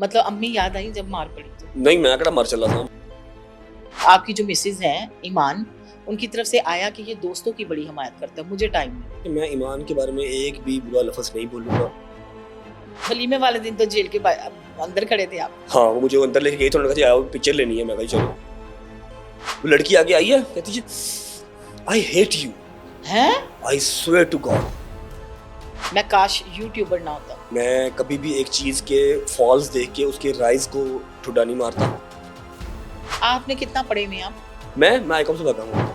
मतलब अम्मी याद आई जब मार पड़ी तो? नहीं, मैं कड़ा मर चला था। आपकी जो मिसेज हैं ईमान, उनकी तरफ से आया कि ये दोस्तों की बड़ी हिमायत करता है, मुझे टाइम नहीं। मैं ईमान के बारे में एक भी बुरा लफ्ज़ नहीं बोलूँगा। वलीमे वाले दिन तो जेल के अंदर खड़े थे आप। हाँ, वो मुझे अंदर लेके गई तो उन्होंने कहा आओ पिक्चर लेनी है। मैं कहा चलो। वो लड़की आगे आई है, कहती है आई हेट यू। हैं? I swear to God. मैं काश यूट्यूबर ना होता। मैं कभी भी एक चीज़ के फॉल्स देख के उसके राइज को ठुड्डा नहीं मारता। आपने कितना पढ़े हुए आप? मैं आईकॉम से भागा हूँ।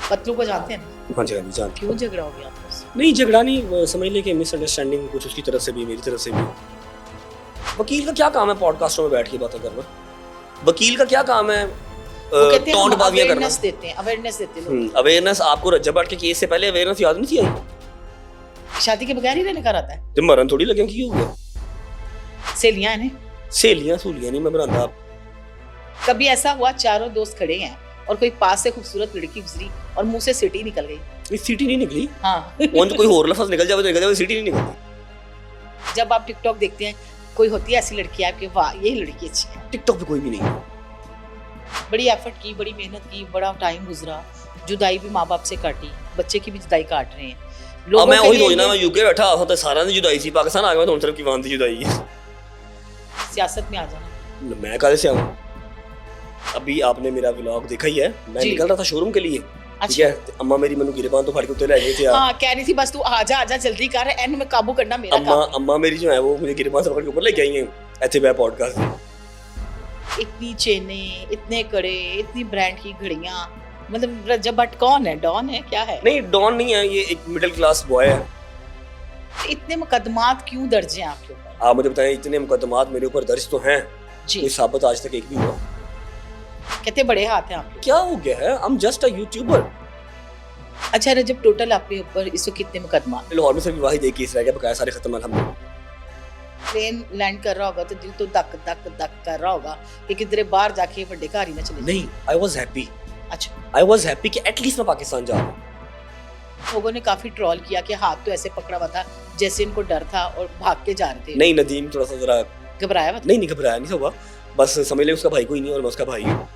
पतलू को जानते हैं ना? हाँ जी, हाँ जी, जानती हूँ। क्यों झगड़ा हो गया आपस? नहीं, झगड़ा नहीं, समझ ले कि मिसअंडरस्टैंडिंग कुछ उसकी तरफ से भी मेरी तरफ से भी। वकील का क्या काम है पॉडकास्टों में बैठ के बातें करना? वकील का क्या काम है टोंटबाजियां करना? अवेयरनेस देते हैं। अवेयरनेस आपको रज्जब भट्ट के केस से पहले अवेयरनेस याद नहीं थी आई? शादी के बगैर ही रहने का रहता है। तो मरन थोड़ी लगे कि हो गया। सहेलियां हैं, सहेलियां सूलियां नहीं मैं बनाता। कभी ऐसा हुआ चारों दोस्त खड़े हैं और कोई पास से खूबसूरत लड़की गुजरी और मुंह से सिटी निकल गई? ये सिटी नहीं निकली। हाँ। वो तो कोई और लफ्ज निकल जाए सिटी नहीं निकलती। जब आप टिकटॉक देखते हैं, कोई होती है ऐसी लड़की आपके, वाह ये लड़की अच्छी है। टिकटॉक पे कोई भी नहीं है। बड़ी एफर्ट की, बड़ी मेहनत की, बड़ा टाइम गुजरा, जुदाई भी माँ बाप से काटी, बच्चे की भी जुदाई काट रहे हैं अब मैं वही सोचना, मैं यूके बैठा होता सारा दिन जुदाई सी, पाकिस्तान आ गया तो उन तरफ की वांद जुदाई है। सियासत में आ जाना। मैं कहाँ से आऊँ? अभी आपने मेरा व्लॉग देखा ही है, मैं निकल रहा था शोरूम के लिए। ठीक है, अम्मा मेरी मनु गिरबान तो फाड़ के उत्ते ले गए थे यार। हाँ, कह रही थी बस तू आजा जल्दी कर, एन में काबू करना मेरा काम है। अम्मा मेरी जो है वो मुझे गिरबान से पकड़ के ऊपर लेके आई हैं ऐसे वे पॉडकास्ट। इतनी चेनें, इतने कड़े, इतनी ब्रांड की घड़ियां, मतलब रजब भट्ट कौन है? डॉन है क्या है? नहीं, डॉन नहीं है, ये एक मिडिल क्लास बॉय है। इतने मुकदमात क्यों दर्ज हैं आपके ऊपर? आप मुझे बताएं, इतने मुकदमात मेरे ऊपर दर्ज तो हैं जी, कोई साबित आज तक एक भी हुआ? कहते बड़े हाथ हैं आपके। क्या हो गया है? I'm just a YouTuber। अच्छा रजब, टोटल आपके ऊपर इस वक्त कितने मुकदमा? लाहौर में सिर्फ वाहिद एक केस रह गया, बकाया सारे खत्म अल्हम्दुलिल्लाह। प्लेन लैंड कर रहा होगा तो दिल तो धक धक धक कर रहा होगा कि किधरे बाहर जाके बड़े घर ही ना चले। नहीं, I was happy। अच्छा, I was happy कि एटलीस्ट मैं पाकिस्तान जा रहा हूँ। लोगों ने काफी ट्रोल किया कि हाथ तो ऐसे पकड़ा हुआ था जैसे इनको डर था और भाग के जा रहे थे। नहीं, नदीम थोड़ा सा जरा घबराया हुआ था? नहीं घबराया नहीं हुआ, बस समझ ले उसका भाई कोई नहीं और मैं उसका भाई हूँ।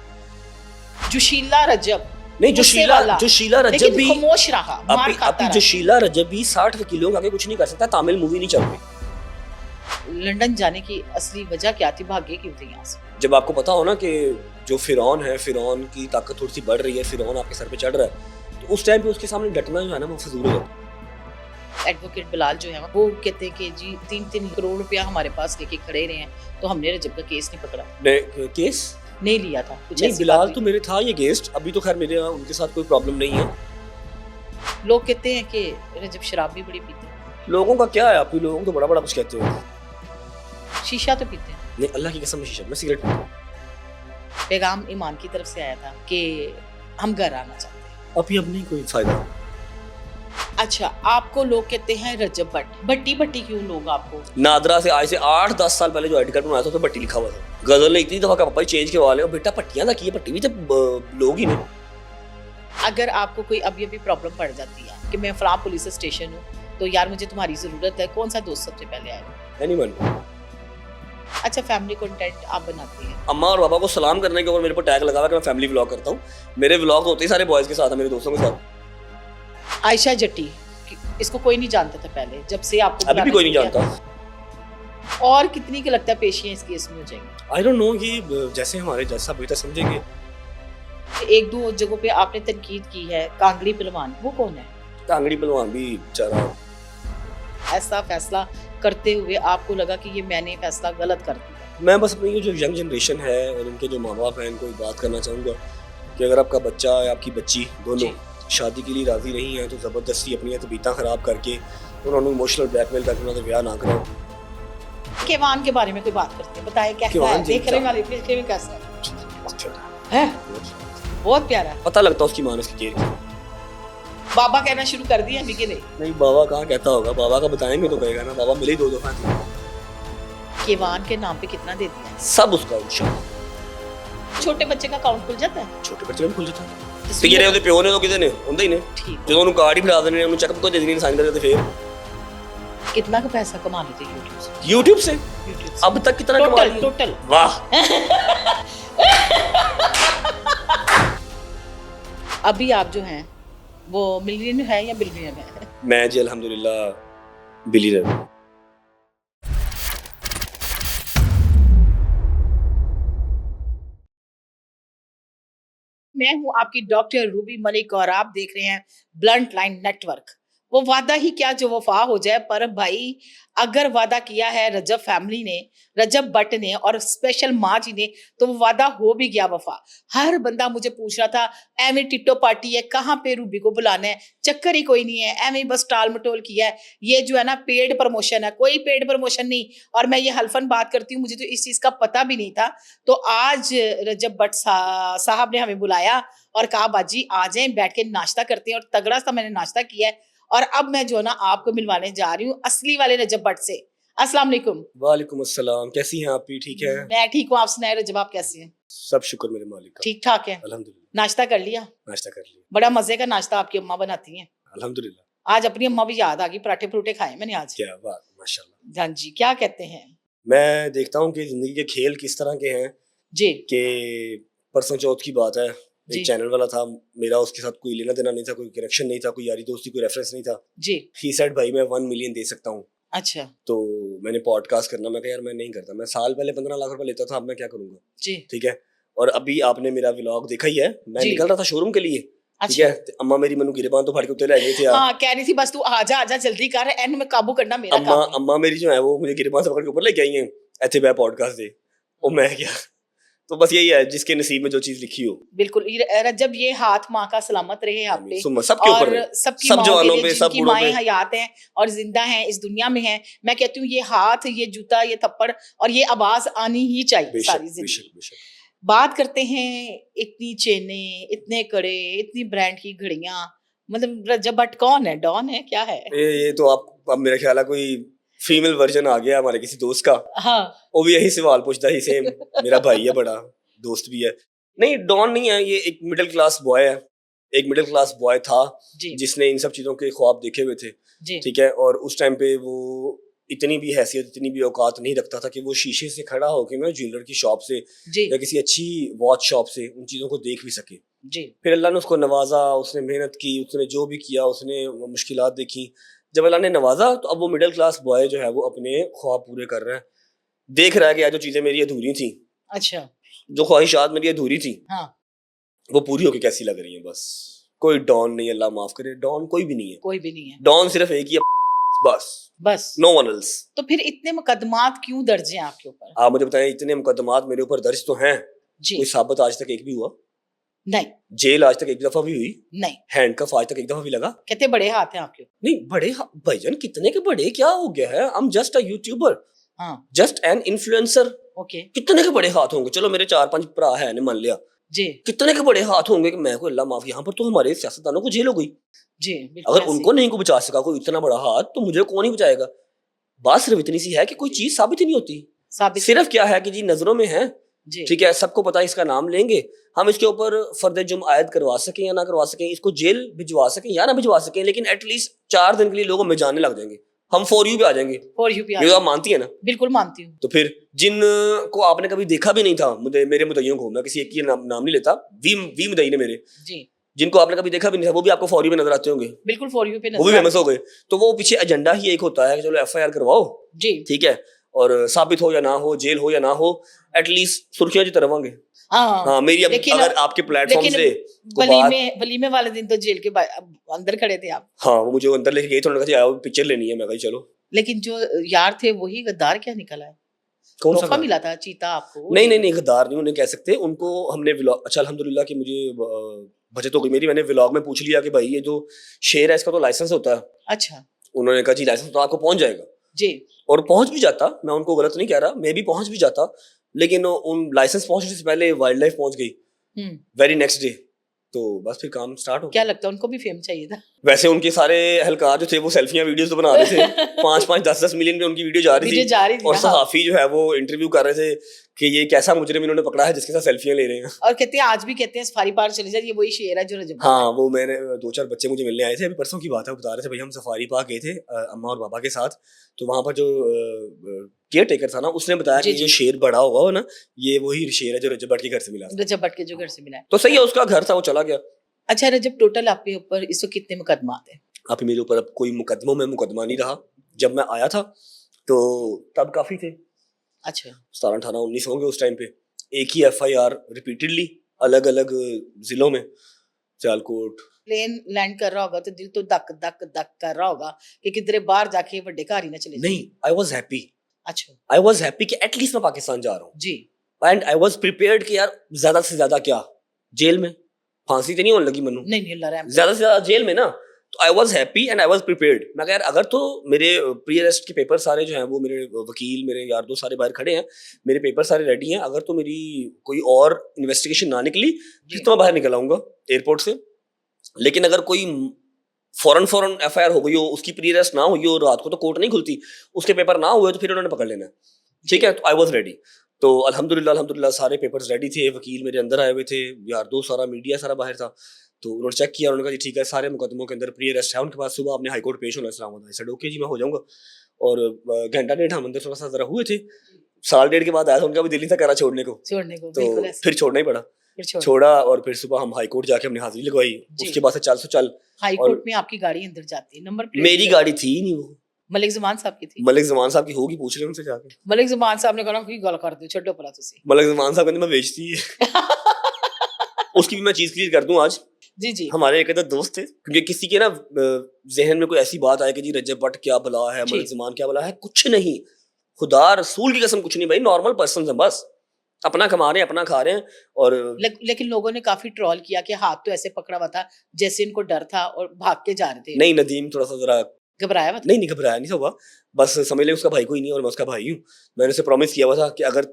जोशीला रजब नहीं, जोशीला रजब भी खामोश रहा, मार खाता रहा। जोशीला रजब भी 60 वकीलों के आगे कुछ नहीं कर सकता। तामिल मूवी नहीं चल रही। लंदन जाने की असली वजह क्या थी? भागे क्यों थे यहाँ से? जब आपको पता हो ना कि जो फिरौन है, फिरौन की ताकत थोड़ी सी बढ़ रही है, फिरौन आपके सर पे चढ़ रहा है, तो उस टाइम पे उसके सामने डटना जो है ना वो फजूल है। एडवोकेट बिलाल जो है वो कहते हैं कि जी 3-3 करोड़ रुपया हमारे पास लेके खड़े रहे हैं तो हमने रजब का केस नहीं पकड़ा, केस नहीं लिया था। कुछ नहीं, ऐसी बिलाल बात तो मेरे था ये गेस्ट। अभी तो खैर मेरे उनके साथ कोई प्रॉब्लम नहीं है। हुई। लोग कहते हैं कि रजब शराब भी बड़ी पीते हैं। लोगों का क्या है, आप लोगों को तो बड़ा कुछ कहते हो। शीशा तो पीते हैं। नहीं, अल्लाह की कसम शीशा, मैं सिगरेट पीता हूँ। पैगाम ईमान की तरफ से आया था कि हम घर आना चाहते हैं। अभी अब नहीं कोई फायदा। अच्छा, आपको लोग कहते हैं रजब भट्ट। भट्टी क्यों लोग आपको? नादरा से आज से 8-10 साल पहले जो आईडी कार्ड बनाया था तो भट्टी लिखा हुआ था। गजल ने इतनी दफा का पापा चेंज करवा ले, बेटा पट्टियां ना की भट्टी भी तो लोग ही नहीं। अगर आपको कोई अभी प्रॉब्लम पड़ जाती है कि मैं फलां पुलिस स्टेशन हूँ तो यार मुझे तुम्हारी जरूरत है, कौन सा दोस्त सबसे पहले आएगा? एनीवन। अच्छा, फैमिली कंटेंट आप बनाते हैं? अम्मा और पापा को सलाम करने के ऊपर मेरे पर टैग लगा हुआ कि मैं फैमिली व्लॉग करता हूँ। मेरे व्लॉग होते ही सारे बॉयज के साथ है, मेरे दोस्तों के साथ। आयशा जट्टी, इसको कोई नहीं जानता था पहले, जब से आपको अभी भी कोई नहीं जानता। और कितनी के लगता है पेशियां इस केस में हो जाएंगी? आई डोंट नो, ये जैसे हमारे जैसा बेटा समझेंगे। 1-2 जगहों पे आपने तनकीद की है। कांगड़ी पहलवान, वो कौन है? कांगड़ी पहलवान भी बेचारा। ऐसा फैसला करते हुए आपको लगा कि ये मैंने फैसला गलत कर दिया? मैं बस अपनी जो यंग जनरेशन है और उनके जो माँ बाप हैं इनको एक बात करना चाहूँगा कि अगर आपका बच्चा या आपकी बच्ची दोनों शादी के लिए राजी नहीं है तो ज़बरदस्ती अपनी तबीयतें ख़राब करके उन्होंने इमोशनल ब्लैकमेल करके उन्होंने ब्याह ना कराओ। केवान के बारे में कोई बात करते हैं, बताएं कैसा है? देखने वाले फिल्म में कैसा है? बहुत प्यारा है। पता लगता उसकी माँ ने उसकी केयर की। बाबा कहना शुरू कर दिया अभी के नहीं, बाबा कहाँ कहता होगा, बाबा का बताएंगे तो कहेगा ना, बाबा मिले ही 2 दफा थे। केवान के नाम पे कितना दे दिया? सब उसका इंशाल्लाह। छोटे बच्चे का अकाउंट खुल जाता है? छोटे बच्चे का खुल जाता है। ਤੇ ਜਿਹੜੇ ਉਹਦੇ ਪਿਓ ਨੇ ਉਹ ਕਿਤੇ ਨੇ ਹੁੰਦੇ ਹੀ ਨੇ। ठीक। ਜਦੋਂ ਉਹਨੂੰ ਕਾਰਡ ਹੀ ਫੜਾ ਦੇਣੇ, ਉਹਨੂੰ ਚੈੱਕ ਕੋਈ ਦੇ ਦੇਣੀ ਸਾਈਨ ਕਰਕੇ ਤੇ ਫੇਰ कितना का पैसा कमा लेते यूट्यूब से? यूट्यूब से यूट्यूब से अब तक कितना कमा टोटल लिया? टोटल वाह। अभी आप जो हैं वो मिलियनियर है या बिलियनियर है? मैं जी अल्हम्दुलिल्लाह बिलियनर हूं। मैं हूं आपकी डॉक्टर रूबी मलिक और आप देख रहे हैं ब्लंट लाइन नेटवर्क। वो वादा ही क्या जो वफा हो जाए, पर भाई अगर वादा किया है रजब फैमिली ने, रजब भट्ट ने और स्पेशल माँ जी ने, तो वो वादा हो भी गया वफा। हर बंदा मुझे पूछ रहा था एवं टिट्टो पार्टी है, कहाँ पे रूबी को बुलाना है, चक्कर ही कोई नहीं है, एवं बस टाल मटोल किया है, ये जो है ना पेड प्रमोशन है। कोई पेड प्रमोशन नहीं, और मैं ये हल्फन बात करती हूँ, मुझे तो इस चीज का पता भी नहीं था। तो आज रजब भट्ट साहब ने हमें बुलाया और कहा बाजी आ जाए, बैठ के नाश्ता करते हैं, और तगड़ा सा मैंने नाश्ता किया है। और अब मैं जो ना आपको मिलवाने जा रही हूँ असली वाले रजब भट्ट से। अस्सलाम वालेकुम। वालेकुम अस्सलाम, कैसी हैं आप? भी ठीक है? मैं ठीक हूँ, आप सुनाए रजब, आप कैसे हैं? सब शुक्र मेरे मालिक का। ठीक ठाक है, अल्हम्दुलिल्लाह। नाश्ता कर लिया? नाश्ता कर लिया। बड़ा मजे का नाश्ता आपकी अम्मा बनाती हैं। अल्हम्दुलिल्लाह। आज अपनी अम्मा भी याद आ गई, पराठे परूठे खाए मैंने आज। क्या बात, माशाल्लाह। हाँ जी, क्या कहते हैं? मैं देखता हूँ कि जिंदगी के खेल किस तरह के हैं जी कि परसों चौथ की बात है, जी एक चैनल वाला था, मेरा उसके साथ कोई लेना देना नहीं था, कोई कनेक्शन नहीं था, कोई यारी दोस्ती, कोई रेफरेंस नहीं था। जी। ही सेड भाई मैं 1 मिलियन दे सकता हूँ। अच्छा तो मैंने पॉडकास्ट करना, मैं कहा यार मैं नहीं करता, मैं साल पहले 15 लाख रुपए लेता था, अब मैं क्या करूंगा? जी। ठीक है। और अभी आपने मेरा व्लॉग देखा ही है, मैं जी। निकल रहा था शोरूम के लिए। ठीक अच्छा है। तो अम्मा मेरी मनु गिरेबान तो फाड़ के उत्ते ले गई थी यार। हाँ, कह रही थी बस तू आजा आजा जल्दी कर, एंड में काबू करना मेरा अम्मा काम है। अम्मा मेरी जो है वो मुझे गिरेबान से पकड़ के ऊपर लेके आई हैं, ऐसे वह पॉडकास्ट दे, और मैं क्या। तो बस यही है, जिसके नसीब में जो चीज लिखी हो। बिल्कुल, जब ये हाथ माँ का सलामत रहे आप पे सबके ऊपर और है। सबकी सब माँओं जवानों के पे, लिए सब जिनकी बूढ़ों माएं पे। हयात हैं और जिंदा हैं, इस दुनिया में हैं। मैं कहती हूँ ये हाथ, ये जूता, ये थप्पड़ और ये आवाज आनी ही चाहिए बेशक सारी बेशक जिंदगी। बेशक। बात करते हैं इतनी चेनें, इतने कड़े, इतनी ब्रांड की घड़ियां, मतलब रजब भट्ट कौन है, डॉन है, क्या है? ये तो आप अब मेरा ख्याल है कोई फीमेल वर्जन आ गया हमारे किसी दोस्त का, हाँ वो भी यही सवाल पूछता है, सेम। मेरा भाई है, बड़ा दोस्त भी है। नहीं, डॉन नहीं है, ये एक मिडिल क्लास बॉय है। एक मिडिल क्लास बॉय था जी जिसने इन सब चीजों के ख्वाब देखे हुए थे। जी ठीक है। और उस टाइम पे वो इतनी भी हैसियत, इतनी भी औकात नहीं रखता था कि वो शीशे से खड़ा होकर ना ज्वेलर की शॉप से जी या किसी अच्छी वॉच शॉप से उन चीजों को देख भी सके। जी फिर अल्लाह ने उसको नवाजा, उसने मेहनत की, उसने जो भी किया, उसने मुश्किलात देखी। जब अल्लाह ने नवाजा तो अब वो मिडिल क्लास बॉय जो है वो अपने ख्वाब पूरे कर रहा है। देख रहा है कि यार जो चीजें मेरी अधूरी थी, अच्छा जो ख्वाहिशात मेरी अधूरी थी, हाँ वो पूरी होके कैसी लग रही है। बस कोई डॉन नहीं है, अल्लाह माफ करे, डॉन कोई भी नहीं है। कोई भी नहीं है, डॉन सिर्फ एक ही है, बस बस। No one else. तो फिर इतने मुकदमात क्यों दर्ज हैं आपके ऊपर? आप मुझे बताएं, इतने मुकदमात मेरे ऊपर दर्ज तो हैं, जी कोई साबित आज तक एक भी हुआ? नहीं जेल आज तक एक दफा भी हुई? नहीं, हैंडकफ आज तक एक दफा भी लगा? कहते बड़े हाथ हैं आपके ऊपर। नहीं, बड़े भाईजान कितने के बड़े क्या हो गया है? I am just a YouTuber, हाँ जस्ट एन इन्फ्लुएंसर। ओके कितने के बड़े हाथ होंगे? चलो मेरे 4-5 भरा है ने मान लिया, जी कितने के बड़े हाथ होंगे कि मैं को अल्लाह माफ। यहाँ पर तो हमारे सियासतदानों को जेल हो गई। जी बिल्कुल अगर ऐसे उनको नहीं को बचा सका कोई इतना बड़ा हाथ, तो मुझे कौन ही बचाएगा? बात सिर्फ इतनी सी है कि कोई चीज साबित ही नहीं होती। साबित सिर्फ क्या है कि जी नजरों में है, जी ठीक है, सबको पता है, इसका नाम लेंगे हम, इसके ऊपर फर्द जुर्म आयद करवा सकें या ना करवा सकें, इसको जेल भिजवा सकें या ना भिजवा सकें, लेकिन एटलीस्ट 4 दिन के लिए लोगों में जानने लग जाएंगे, हम फॉर यू पे आ जाएंगे। फॉर यू ये तो आप मानती है ना? बिल्कुल मानती हूँ। तो फिर जिन को आपने कभी देखा भी नहीं था, मेरे मुद्दइयों को, मैं किसी एक की नाम नहीं लेता, वी मुद्दई ने मेरे, जी जिनको आपने कभी देखा भी नहीं था, वो भी आपको फॉर यू पे नजर आते होंगे, बिल्कुल फॉर यू पे वो भी फेमस हो गए। तो वो पीछे एजेंडा ही एक होता है कि चलो FIR करवाओ, जी ठीक है, और साबित हो या ना हो, जेल हो या ना हो, एटलीस्ट सुर्खियां जी तरवांगे। हाँ हाँ, मेरी लेकिन अगर आपके प्लेटफॉर्म से वलीमे वाले दिन तो जेल के अंदर खड़े थे आप। हाँ, वो मुझे अंदर लेके गए तो उन्होंने कहा पिक्चर लेनी है, मैं कहा चलो। लेकिन जो यार थे वही गद्दार क्या निकला है? कौन सा तोहफा मिला था चीता आपको? नहीं, गद्दार नहीं उन्हें कह सकते उनको। हमने व्लॉग, अच्छा अल्हम्दुलिल्लाह कि मुझे बचत हो गई मेरी, मैंने व्लॉग में पूछ लिया कि भाई ये जो शेर है इसका तो लाइसेंस होता है। अच्छा, उन्होंने कहा जी लाइसेंस तो आपको पहुंच जाएगा जी, और पहुंच भी जाता, मैं उनको गलत नहीं कह रहा, मैं भी पहुंच भी जाता, लेकिन उन लाइसेंस पहुंचने से पहले वाइल्ड लाइफ पहुंच गई वेरी नेक्स्ट डे। तो बस फिर काम स्टार्ट हो क्या गया। लगता है उनको भी फेम चाहिए था? वैसे उनके सारे हलकार जो थे वो सेल्फियां वीडियोस तो बना रहे थे 5-5 10-10 मिलियन पे उनकी वीडियो जा रही थी, और और सहाफी जो है वो इंटरव्यू कर रहे थे कि ये कैसा मुजरिम इन्होंने पकड़ा है जिसके साथ सेल्फियां ले रहे हैं। और कहते हैं आज भी कहते हैं सफारी पार्क चले जाए, ये वही शेर है जो रजब भट्ट हाँ, वो मैंने 2-4 बच्चे मुझे मिलने आए थे, अभी परसों की बात है, बता रहे थे भाई हम सफारी पार्क गए थे अम्मा और पापा के साथ, तो वहाँ पर जो केयर टेकर था ना, उसने बताया जी, कि जी। जो शेर बड़ा हुआ हो ना, ये वही शेर है जो रजब भट्ट के घर से मिला था। रजब भट्ट के जो घर से मिला है। तो सही है, उसका घर था, वो चला गया। अच्छा रजब, टोटल आपके ऊपर इस वक्त कितने मुकदमात हैं? अभी मेरे ऊपर अब कोई मुकदमों में मुकदमा नहीं रहा। जब मैं आया था तो तब काफी थे, अच्छा 17, 18, 19 होंगे उस टाइम पे। एक ही FIR रिपीटेडली अलग अलग जिलों में, सियालकोट। प्लेन लैंड कर रहा होगा तो दिल तो धक धक धक कर रहा होगा कि किधरे बाहर जाके बड़े घर ही ना चले जाए। नहीं, आई वॉज हैप्पी, अच्छा आई वॉज हैप्पी कि एटलीस्ट मैं पाकिस्तान जा रहा हूँ। जी। एंड आई वॉज प्रिपेयर्ड कि यार ज्यादा से ज्यादा क्या, जेल में फांसी तो नहीं होने लगी मनु, नहीं नहीं अल्लाह रहम करे। ज्यादा से ज्यादा जेल में ना। तो I was happy and I was prepared. मैं कहा यार अगर तो मेरे प्री अरेस्ट के पेपर सारे जो हैं वो मेरे वकील, मेरे यार दोस्त सारे बाहर खड़े हैं, मेरे पेपर सारे रेडी हैं, अगर तो मेरी कोई और इन्वेस्टिगेशन ना निकली फिर तो मैं बाहर निकल आऊंगा एयरपोर्ट से। लेकिन अगर कोई फौरन FIR हो गई हो, उसकी प्री अरेस्ट ना हुई हो, रात को तो कोर्ट नहीं खुलती, उसके पेपर ना हुए तो फिर उन्होंने पकड़ लेना। ठीक है, तो आई वॉज रेडी। तो अल्हम्दुलिल्लाह सारे पेपर्स रेडी थे, वकील मेरे अंदर आए हुए थे, यार दोस्त सारा, मीडिया सारा बाहर था। तो उन्होंने चेक किया, उन्होंने कहा जी ठीक है, सारे मुकदमों के अंदर प्री अरेस्ट है उनके पास, सुबह आपने हाई कोर्ट पेश होना है। सर ओके जी, मैं हो जाऊंगा। और घंटा डेढ़ हम अंदर थोड़ा सा जरा हुए थे, 1.5 के बाद आया था, उनका भी दिल नहीं था करा छोड़ने को, बिल्कुल तो ऐसे। फिर छोड़ना ही पड़ा। फिर छोड़। छोड़ा और फिर सुबह हम हाई कोर्ट जाके हमने हाजिरी लगवाई। जी। उसके बाद से चल सो चल। हाई और कोर्ट में आपकी गाड़ी अंदर जाती है, नंबर प्लेट मेरी गाड़ी थी ही नहीं, वो मलिक जमान साहब की थी। मलिक जमान साहब की होगी, पूछ रहे उनसे जाके। मलिक जमान साहब ने कहा कि गल कर दो, छोड़ो परा तुसी। मलिक जमान साहब कहते मैं बेचती है। उसकी भी मैं चीज क्लियर कर दूं आज। जी जी हमारे एक अदर दोस्त थे, क्योंकि किसी के ना जहन में कोई ऐसी बात आए कि जी रजब भट्ट क्या भला है, जी। मलिक जमान क्या भला है, कुछ नहीं, खुदा रसूल की कसम कुछ नहीं भाई, नॉर्मल पर्सन है, बस अपना कमा रहे हैं, अपना खा रहे हैं। और लेकिन लोगों ने काफी ट्रोल किया कि हाथ तो ऐसे पकड़ा हुआ था जैसे इनको डर था और भाग के जा रहे थे। नहीं, नदीम थोड़ा सा जरा घबराया हुआ था? नहीं घबराया नहीं था हुआ, बस समझ ले उसका भाई कोई नहीं और मैं उसका भाई हूँ। मैंने उसे प्रॉमिस किया हुआ था कि अगर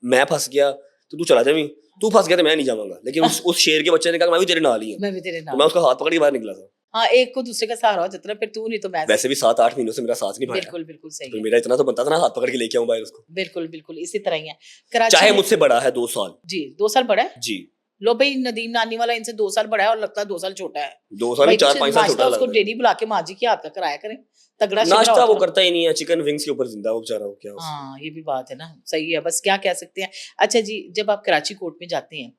मैं फंस गया तो तू चला जावी, तू फंस गया तो मैं नहीं जाऊंगा। लेकिन उस शेर के बच्चे ने कहा मैं भी तेरे नाल ही हूँ, मैं भी तेरे तो नाल। मैं उसका हाथ पकड़ के बाहर निकला था। हाँ, एक को दूसरे का सहारा हो जाता है, फिर तू नहीं तो मैं। वैसे भी 7-8 महीनों से मेरा साथ नहीं भाया, बिल्कुल बिल्कुल सही तो है। मेरा इतना तो बनता था ना, हाथ पकड़ के लेके आऊं बाहर उसको। बिल्कुल बिल्कुल इसी तरह ही है। कराची चाहे में- मुझसे बड़ा है 2 साल। जी 2 साल बड़ा है। जी लो भाई, नदीम नानी वाला इनसे 2 साल बड़ा है और लगता है 2 साल छोटा है। 2 साल भाई नहीं, 4-5 साल नाश्ता छोटा उसको लगता है। डेली बुला के माँ जी के हाथ का कराया करें, तगड़ा शिमला नाश्ता होता वो है। करता ही नहीं है, चिकन विंग्स के ऊपर जिंदा वो बेचारा, वो क्या उसे। हाँ ये भी बात है ना, सही है, बस क्या कह सकते हैं। अच्छा जी, जब आप कराची कोर्ट में जाते हैं,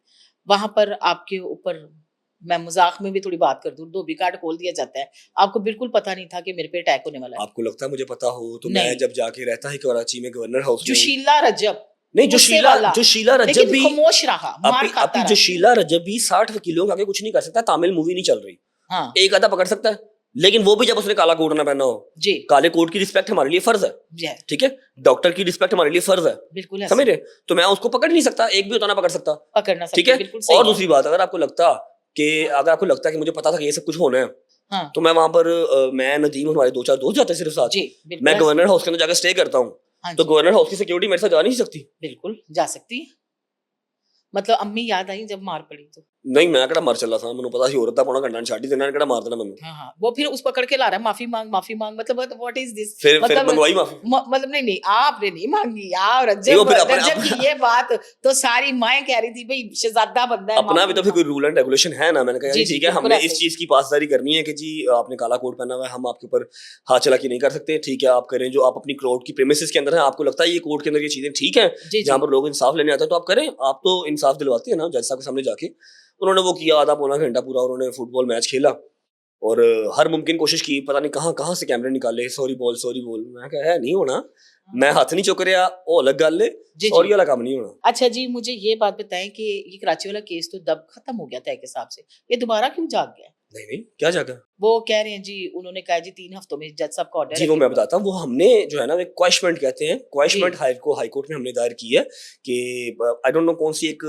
वहां पर आपके ऊपर, मैं मजाक में भी थोड़ी बात कर दूं, धोबी कार्ड खोल दिया जाता है, आपको बिल्कुल पता नहीं था कि मेरे पे अटैक होने वाला है? आपको लगता है मुझे पता हो तो नहीं। मैं जब जाके रहता है कराची में गवर्नर हाउस में, जोशीला रजब, नहीं गुस्से वाला, जोशीला रजब लेकिन भी खामोश रहा, मार खाता अभी रहा। जोशीला रजब भी 60 वकीलों के आगे कुछ नहीं कर सकता। तामिल मूवी नहीं चल रही, हाँ एक आधा पकड़ सकता है, लेकिन वो भी जब उसने काला कोट ना पहना हो। जी काले कोट की रिस्पेक्ट हमारे लिए फर्ज है, जी, ठीक है, डॉक्टर की रिस्पेक्ट हमारे लिए फर्ज है, बिल्कुल ऐसे। समझ रहे? तो मैं उसको पकड़ नहीं सकता, एक भी होता ना पकड़ सकता, पकड़ना ठीक सकते, है। बिल्कुल सही और है। दूसरी बात, अगर आपको लगता कि मुझे पता था कि ये सब कुछ होना है, हाँ तो मैं वहां पर मैं नदीम हमारे 2-4 दोस्त जाते हैं सिर्फ साथ, जी बिल्कुल मैं ऐसे। गवर्नर हाउस के अंदर जाकर स्टे करता हूँ। हाँ तो जी, गवर्नर हाउस की सिक्योरिटी मेरे साथ जा नहीं सकती। बिल्कुल जा सकती है। मतलब अम्मी याद आई जब मार पड़ी तो? नहीं, मैं कड़ा मर चला था, मैंने पता सी औरत पौना घंटा छाटी देना कड़ा मार देना मैंने। हाँ हाँ, वो फिर उस पकड़ के ला रहा है, माफी मांग, मतलब व्हाट इज दिस? फिर मतलब मंगवाई माफी। मतलब नहीं आपने नहीं मांगी यार, नहीं, वो रजब फिर अपने- रजब की ये बात तो सारी माएं कह रही थी भाई शहजादा बंदा है, अपना भी तो माफी फिर कोई रूल एंड रेगुलेशन है ना। मैंने कहा जी, जी जी, ठीक है, बिल्कुल हमने इस ऐसे। चीज की पासदारी करनी है कि जी आपने काला कोट पहना हुआ है, हम आपके ऊपर हाथ चला के नहीं कर सकते, ठीक है आप करें जो आप अपनी कोर्ट की प्रेमिसेस के अंदर है, आपको लगता है ये कोर्ट के अंदर ये चीजें ठीक है, जी जहाँ जी पर लोग इंसाफ लेने आते हैं तो आप करें। आप तो इंसाफ दिलवाते हैं ना जज साहब के सामने जाके। उन्होंने वो किया, आधा पौना घंटा पूरा उन्होंने फुटबॉल मैच खेला और हर मुमकिन कोशिश की, पता नहीं कहाँ कहाँ से कैमरे निकाले, सॉरी बोल। मैं कहा है नहीं होना, मैं हाथ नहीं चुक रहा, वो अलग गल है, जी सॉरी जी। वाला काम नहीं होना। अच्छा जी, मुझे ये बात बताएं कि ये कराची वाला केस तो दब खत्म हो गया था एक हिसाब से, ये दोबारा क्यों जाग गया? नहीं क्या जागा, वो कह रहे हैं जी, उन्होंने कहा जी 3 हफ्तों में जज साहब का ऑर्डर जी है वो कि- मैं बताता हूँ। वो हमने जो है ना एक क्वेश्चमेंट कहते हैं, क्वेश्चमेंट जी। हाई कोर्ट में हमने दायर की है कि आई डोंट नो कौन सी एक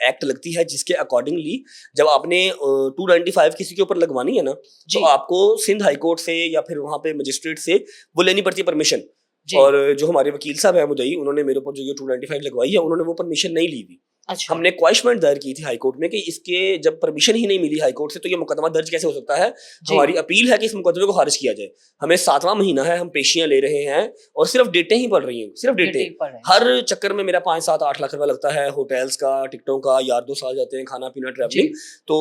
एक्ट लगती है जिसके अकॉर्डिंगली जब आपने 295 किसी के ऊपर लगवानी है ना, जी तो आपको सिंध हाई कोर्ट से या फिर वहाँ पे मजिस्ट्रेट से वो लेनी पड़ती है परमिशन। जी और जो हमारे वकील साहब हैं मुदई, उन्होंने मेरे ऊपर जो ये 295 लगवाई है, उन्होंने वो परमिशन नहीं ली थी। अच्छा हमने क्वाइशमेंट दायर की थी हाई कोर्ट में कि इसके जब परमिशन ही नहीं मिली हाई कोर्ट से तो ये मुकदमा दर्ज कैसे हो सकता है। जी हमारी अपील है कि इस मुकदमे को खारिज किया जाए। हमें 7वां महीना है, हम पेशियां ले रहे हैं और सिर्फ डेटें ही पड़ रही हैं, सिर्फ डेटें। डेटे पड़ रहे हैं। हर चक्कर में मेरा 5 7 8 लाख रुपया लगता है, होटल्स का, टिकटों का, यार दोस्त आ जाते हैं, खाना पीना, ट्रैवलिंग। तो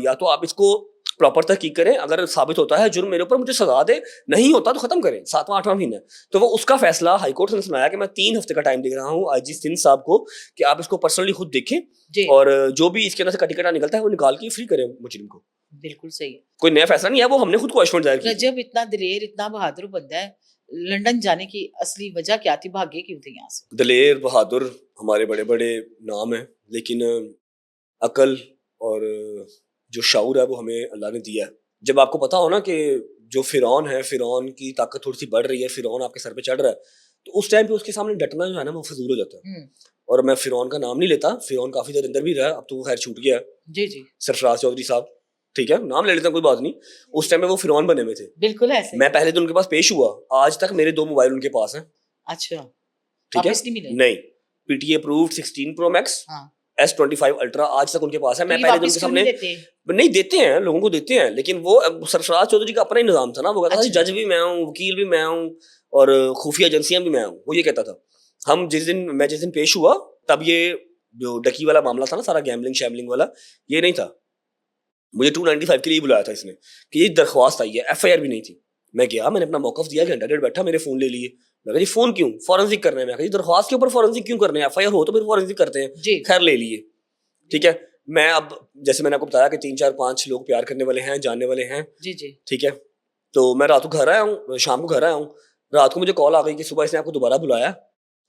या तो आप इसको प्रॉपर तहकीक करें, अगर साबित होता है जुर्म मेरे ऊपर, मुझे सजा दे, नहीं होता तो खत्म करें। 7वां 8वां महीना तो वो उसका फैसला हाईकोर्ट ने सुनाया कि मैं 3 हफ्ते का टाइम दे रहा हूँ आईजी सिंध साहब को कि आप इसको पर्सनली खुद देखें जी और जो भी इसके अंदर से कटिकटा निकलता है वो निकाल के फ्री करें मुजरिम को। बिल्कुल सही है। कोई नया फैसला नहीं है, वो हमने खुद क्वेश्चन दायर किया। रजब इतना दिलेर, इतना बहादुर बंदा है, लंदन जाने की असली वजह क्या थी? भागे क्यों थे यहाँ से? दलेर बहादुर हमारे बड़े बड़े नाम हैं, लेकिन अकल और जो शऊर है वो हमें अल्लाह ने दिया है। जब आपको पता हो ना कि जो फिरौन है, फिरौन की ताकत थोड़ी सी बढ़ रही है, फिरौन आपके सर पे चढ़ रहा है, तो उस टाइम पे उसके सामने डटना जो है ना वो फजूल हो जाता है। और मैं फिरौन का नाम नहीं लेता, फिरौन काफी देर अंदर भी रहा, अब तो वो खैर छूट गया है, जी जी सरफराज चौधरी साहब, ठीक है, नाम ले लेता हूं, कोई बात नहीं। उस टाइम में वो फिरौन बने हुए थे। बिल्कुल ऐसे मैं पहले दिन उनके पास पेश हुआ, आज तक मेरे 2 मोबाइल उनके पास हैं। अच्छा ठीक है, वापस नहीं मिले? नहीं, पीटीए अप्रूव्ड 16 प्रो मैक्स, हाँ S25 अल्ट्रा आज तक उनके पास है। तो मैं ये पहले दिन वापस उनके क्यों सामने नहीं देते? नहीं देते हैं, लोगों को देते हैं, लेकिन वो सरफराज चौधरी का अपना ही निजाम था ना, वो कहता था अच्छा। जज भी मैं हूँ, वकील भी मैं हूँ और खुफिया एजेंसियां भी मैं हूँ, वो ये कहता था। मैं जिस दिन पेश हुआ तब ये जो डकी वाला मामला था ना, सारा गैम्बलिंग शैम्बलिंग वाला, ये नहीं था। मुझे 295 के लिए बुलाया था इसने कि ये दरख्वास्त आई है, FIR भी नहीं थी। मैं गया, मैंने अपना मौकफ दिया, घंटा डेढ़ बैठा, मेरे फोन ले लिए। मैं कहा जी फोन क्यों? फॉरेंसिक करना है। मैं कहा जी दरख्वास्त के ऊपर फॉरेंसिक क्यों करने हैं? FIR हो तो फिर फॉरेंसिक करते हैं। जी खैर ले लिए, ठीक है। मैं अब जैसे मैंने आपको बताया कि 3 4 5 लोग प्यार करने वाले हैं, जानने वाले हैं, जी जी ठीक है। तो मैं रात को घर आया हूँ, शाम को घर आया हूँ, रात को मुझे कॉल आ गई कि सुबह इसने आपको दोबारा बुलाया,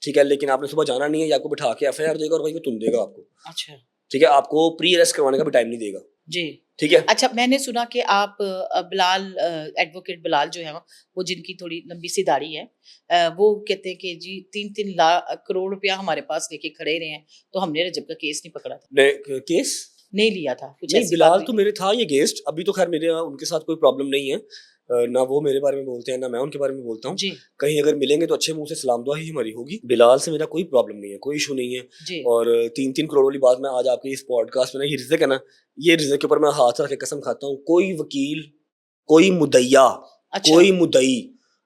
ठीक है, लेकिन आपने सुबह जाना नहीं है, या आपको बिठा के FIR देगा और वहीं पे तुम देगा आपको, अच्छा ठीक है, आपको प्री अरेस्ट करवाने का भी टाइम नहीं देगा, जी ठीक है। अच्छा मैंने सुना कि आप बिलाल एडवोकेट बिलाल जो है वो जिनकी थोड़ी लंबी सी दाढ़ी है, वो कहते हैं कि जी 3-3 लाख करोड़ रुपया हमारे पास लेके खड़े रहे हैं, तो हमने रजब का केस नहीं पकड़ा था, केस नहीं लिया था, कुछ नहीं, ऐसी बिलाल बात तो हुई? मेरे था ये गेस्ट। अभी तो खैर मेरे उनके साथ कोई प्रॉब्लम नहीं है, ना वो मेरे बारे में बोलते हैं ना मैं उनके बारे में बोलता हूँ। जी कहीं अगर मिलेंगे तो अच्छे मुंह से सलाम दुआ ही हमारी होगी। बिलाल से मेरा कोई प्रॉब्लम नहीं है, कोई इशू नहीं है। जी और 3-3 करोड़ वाली बात मैं आज आपके इस पॉडकास्ट में ना, ये रिज़्क है ना, ये रिज़्क के ऊपर मैं हाथ रख के कसम खाता हूँ, कोई वकील, कोई मुद्दइया, अच्छा कोई मुद्दई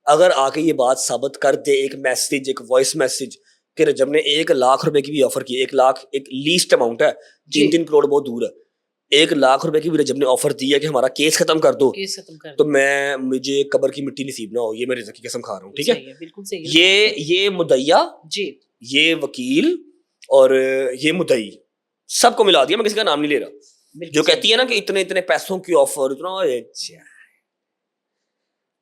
अगर आके ये बात साबित कर दे, एक मैसेज, एक वॉइस मैसेज कि रजब ने 1 लाख रुपए की भी ऑफर की, 1 लाख एक लीस्ट अमाउंट है, जी 3-3 करोड़ बहुत दूर है, 1 लाख रुपए की भी रजब ने ऑफर दी है कि हमारा केस खत्म कर दो, केस खत्म कर तो दो, मुझे कब्र की मिट्टी नसीब ना हो, ये मैं रिज़्क की कसम खा रहा हूँ, ठीक है। सही है बिल्कुल सही है ये मुद्दइया, जी ये वकील और ये मुद्दई सबको मिला दिया, मैं किसी का नाम नहीं ले रहा। बिल्कुल जो सही। कहती है ना कि इतने इतने पैसों की ऑफर, इतना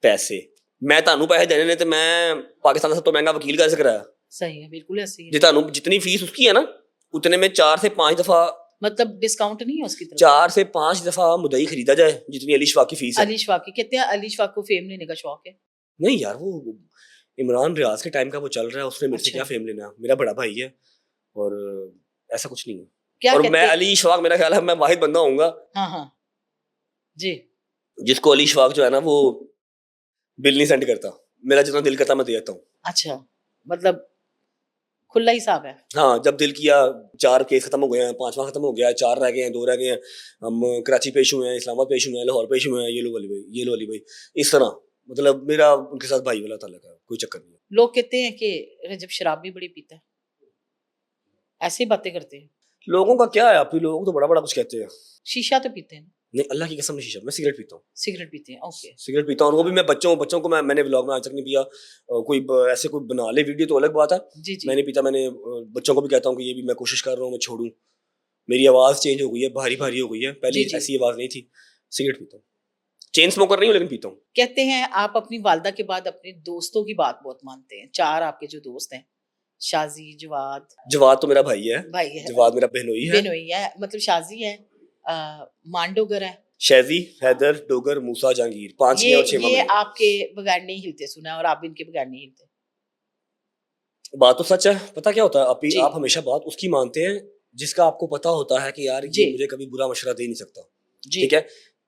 पैसे, मैं तानू पैसे देने ने, तो मैं पाकिस्तान का सब तो महंगा वकील कैसे कराया सही है बिल्कुल ऐसे ही है। जी। तानू जितनी फीस उसकी है ना, उतने में 4 से 5 दफा, मतलब डिस्काउंट नहीं है उसकी तरफ? 4 से 5 दफा मुद्दई खरीदा जाए जितनी अली शफाक की फीस है। अली शफाक की कहते हैं, अली शफाक को फेम लेने का शौक है। नहीं यार, वो इमरान रियाज के टाइम का वो चल रहा है, उसने मेरे से अच्छा। क्या फेम लेना, मेरा बड़ा भाई है और ऐसा कुछ नहीं है। क्या और कहते मैं हैं? अली शफाक, मेरा ख्याल है मैं वाहिद बंदा होऊंगा हाँ हाँ जी जिसको अली शफाक जो है ना वो बिल नहीं सेंड करता, मेरा जितना दिल करता मैं दे देता हूँ। अच्छा मतलब खुला हिसाब है। हाँ, जब दिल किया, 4 केस खत्म हो गए हैं, 5वां खत्म हो गया है, 4 रह गए हैं, 2 रह गए हैं, हम कराची पेश हुए हैं, इस्लामाबाद पेश हुए हैं, लाहौर पेश हुए हैं, ये लो अली भाई, ये लो अली भाई, इस तरह, मतलब मेरा उनके साथ भाई वाला ताल्लुक है, कोई चक्कर नहीं है। लोग कहते हैं कि रजब शराब भी बड़ी पीता है, ऐसी बातें करते हैं। लोगों का क्या है, आप ही लोग तो बड़ा बड़ा कुछ कहते हैं। शीशा तो पीते हैं, नहीं, अल्लाह की कसम नहीं शीशा, मैं सिगरेट पीता हूँ, सिगरेट पीते हैं, ओके सिगरेट पीता हूँ, और वो भी मैं बच्चों को मैंने व्लॉग में आज तक नहीं पिया। कोई ऐसे कोई बना ले वीडियो तो अलग बात है, जी जी मैं नहीं पीता। मैंने बच्चों को भी कहता हूँ कि ये भी मैं कोशिश कर रहा हूँ मैं छोड़ूं। मेरी आवाज़ चेंज हो गई है, भारी भारी हो गई है, पहले जी, जी। ऐसी आवाज़ नहीं थी। सिगरेट पीता हूँ, चेन स्मोकर नहीं हूँ लेकिन पीता हूँ। कहते हैं आप अपनी वालदा के बाद अपने दोस्तों की बात बहुत मानते हैं। 4 आपके जो दोस्त हैं, शाजी, जवाद, जवाद तो मेरा भाई है, भाई है, जवाद मेरा बहनोई है, बेनोई है, मतलब शाजी है, मांडोगर है, शैजी, हैदर, डोगर, मूसा, जहांगीर, 5 ये और 6वां ये मैं। आपके बगैर नहीं हिलते, सुना है, और आप भी इनके बगैर नहीं हिलते। बात तो सच है। पता क्या होता है, जी आप हमेशा बात उसकी मानते हैं जिसका आपको पता होता है कि यार ये जी मुझे कभी बुरा मशवरा दे नहीं सकता, जी ठीक है।